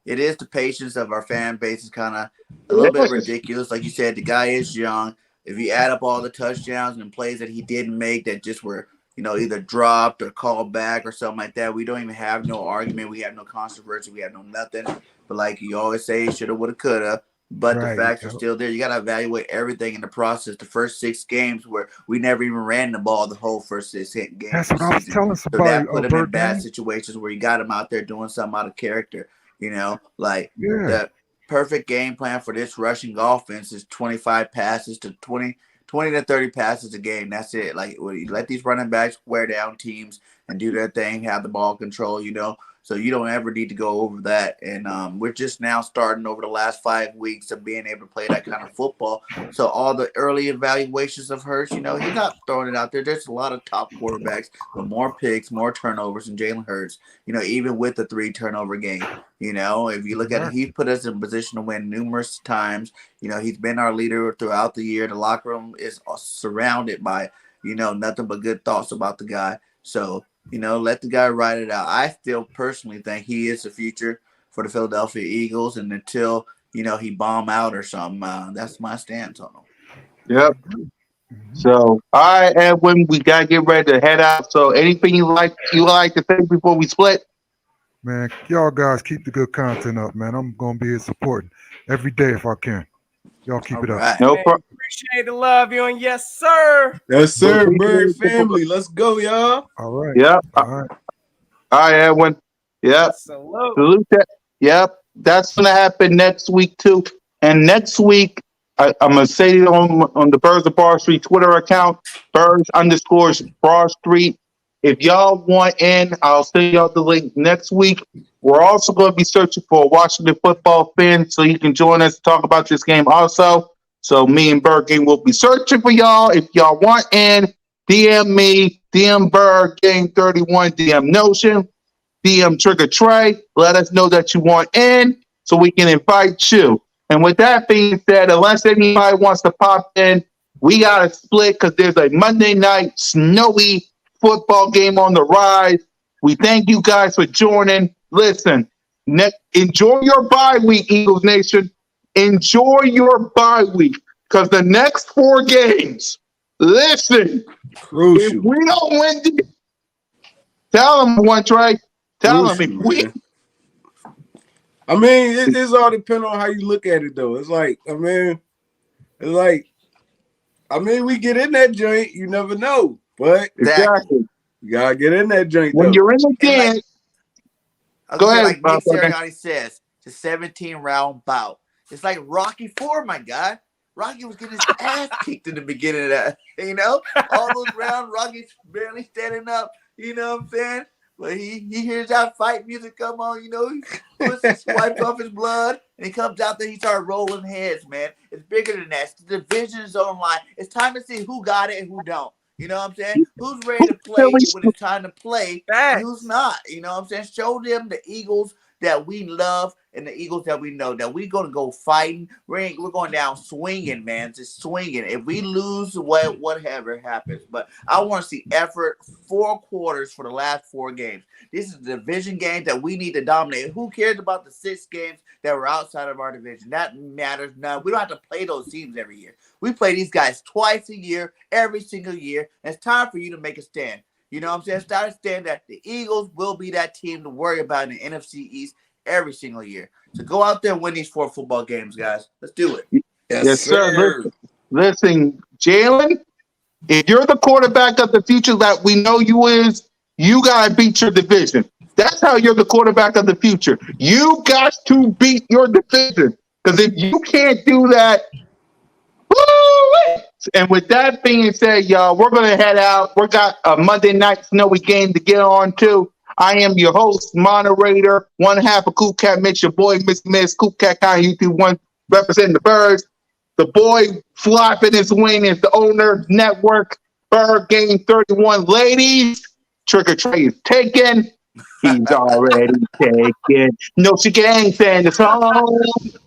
it is the patience of our fan base is kind of a little bit ridiculous. Like you said, the guy is young. If you add up all the touchdowns and plays that he didn't make that just were, either dropped or called back or something like that, we don't even have no argument. We have no controversy. We have no nothing. But like you always say, shoulda, woulda, coulda. But the facts are still there. You got to evaluate everything in the process. The first 6 games where we never even ran the ball the whole first 6 games. That's what I was telling somebody. So that put him in bad situations where you got him out there doing something out of character. The perfect game plan for this rushing offense is 25 passes to 20 to 30 passes a game. That's it. Let these running backs wear down teams and do their thing, have the ball control, So you don't ever need to go over that. And we're just now starting over the last 5 weeks of being able to play that kind of football. So all the early evaluations of Hurts, he's not throwing it out there. There's a lot of top quarterbacks with more picks, more turnovers than Jalen Hurts, even with the 3 turnover game. If you look at it, he's put us in a position to win numerous times. He's been our leader throughout the year. The locker room is surrounded by, nothing but good thoughts about the guy. So, let the guy ride it out. I still personally think he is the future for the Philadelphia Eagles. And until, he bomb out or something, that's my stance on him. Yep. So, all right, Edwin, we got to get ready to head out. So anything you like to say before we split? Man, y'all guys keep the good content up, man. I'm going to be here supporting every day if I can. Y'all keep it up. No problem. Appreciate the love, you, and yes, sir. Yes, sir. Bird family. Let's go, y'all. All right. Yep. All right. All right, Edwin. Yep. Salute that. Yep. That's going to happen next week, too. And next week, I'm going to say it on the Birds of Bar Street Twitter account, Birds_Bar Street. If y'all want in, I'll send y'all the link next week. We're also going to be searching for a Washington football fan, so you can join us to talk about this game also. So me and Bird Game will be searching for y'all. If y'all want in, DM me, DM Bird Game 31, DM Notion, DM Trigger Trey. Let us know that you want in so we can invite you. And with that being said, unless anybody wants to pop in, we got to split because there's a Monday night snowy football game on the rise. We thank you guys for joining. Listen, enjoy your bye week, Eagles Nation. Enjoy your bye week because the next 4 games, listen, crucial. If we don't win, tell them one, Trey. Tell Listen, him if we. man. I mean, it's all depend on how you look at it, though. It's like, we get in that joint, you never know. But Exactly. you gotta get in that joint, When though. you're in the And like, dance, I was go gonna say, ahead. like Nick Sirianni says, it's a 17-round bout. It's like Rocky IV, my guy. Rocky was getting his ass kicked in the beginning of that. You know, all those rounds, Rocky's barely standing up. You know what I'm saying? But he hears that fight music come on. You know, he wipes off his blood, and he comes out there. He started rolling heads, man. It's bigger than that. The division is on line. It's time to see who got it and who don't. You know what I'm saying? Who's ready to play when it's time to play, and who's not? You know what I'm saying? Show them the Eagles that we love and the Eagles that we know that we're gonna go fighting. We're going down swinging, man, just swinging. If we lose, whatever happens. But I want to see effort, 4 quarters for the last 4 games. This is a division game that we need to dominate. Who cares about the 6 games that were outside of our division? That matters none. We don't have to play those teams every year. We play these guys twice a year, every single year. And it's time for you to make a stand. You know what I'm saying? Start to stand that the Eagles will be that team to worry about in the NFC East every single year. So go out there and win these 4 football games, guys. Let's do it. Yes, sir. Listen, Jalen, if you're the quarterback of the future that we know you is, you got to beat your division. That's how you're the quarterback of the future. You got to beat your division. Because if you can't do that, woo-wee. And with that being said, y'all, we're going to head out. We got a Monday night snowy game to get on to. I am your host, moderator, one half of Cool Cat Mitch, your boy, Miss Cool Cat Con YouTube one, representing the birds. The boy flopping his wing is the owner network, Bird Game 31. Ladies, Trick or Treat is taken. He's already taken. No, she ain't saying the song.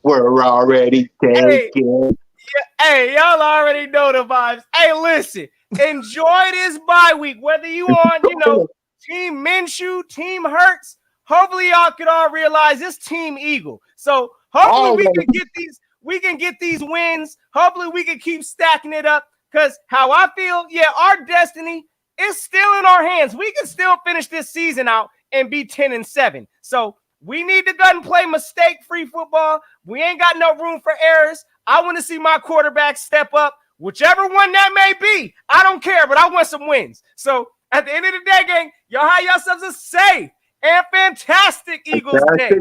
We're already taken. Hey, y'all already know the vibes. Hey, listen, enjoy this bye week. Whether you on, Team Minshew, Team Hurts, hopefully y'all can all realize this Team Eagle. So hopefully we can get these wins. Hopefully we can keep stacking it up. Because how I feel, our destiny is still in our hands. We can still finish this season out and be 10-7. So we need to go and play mistake-free football. We ain't got no room for errors. I want to see my quarterback step up, whichever one that may be. I don't care, but I want some wins. So at the end of the day, gang, y'all have yourselves a safe and fantastic Eagles day.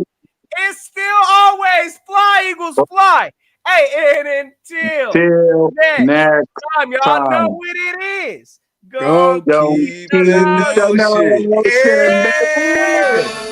It's still always fly, Eagles, fly. Hey, and until next time, y'all know what it is. Go keep the notion. Yeah.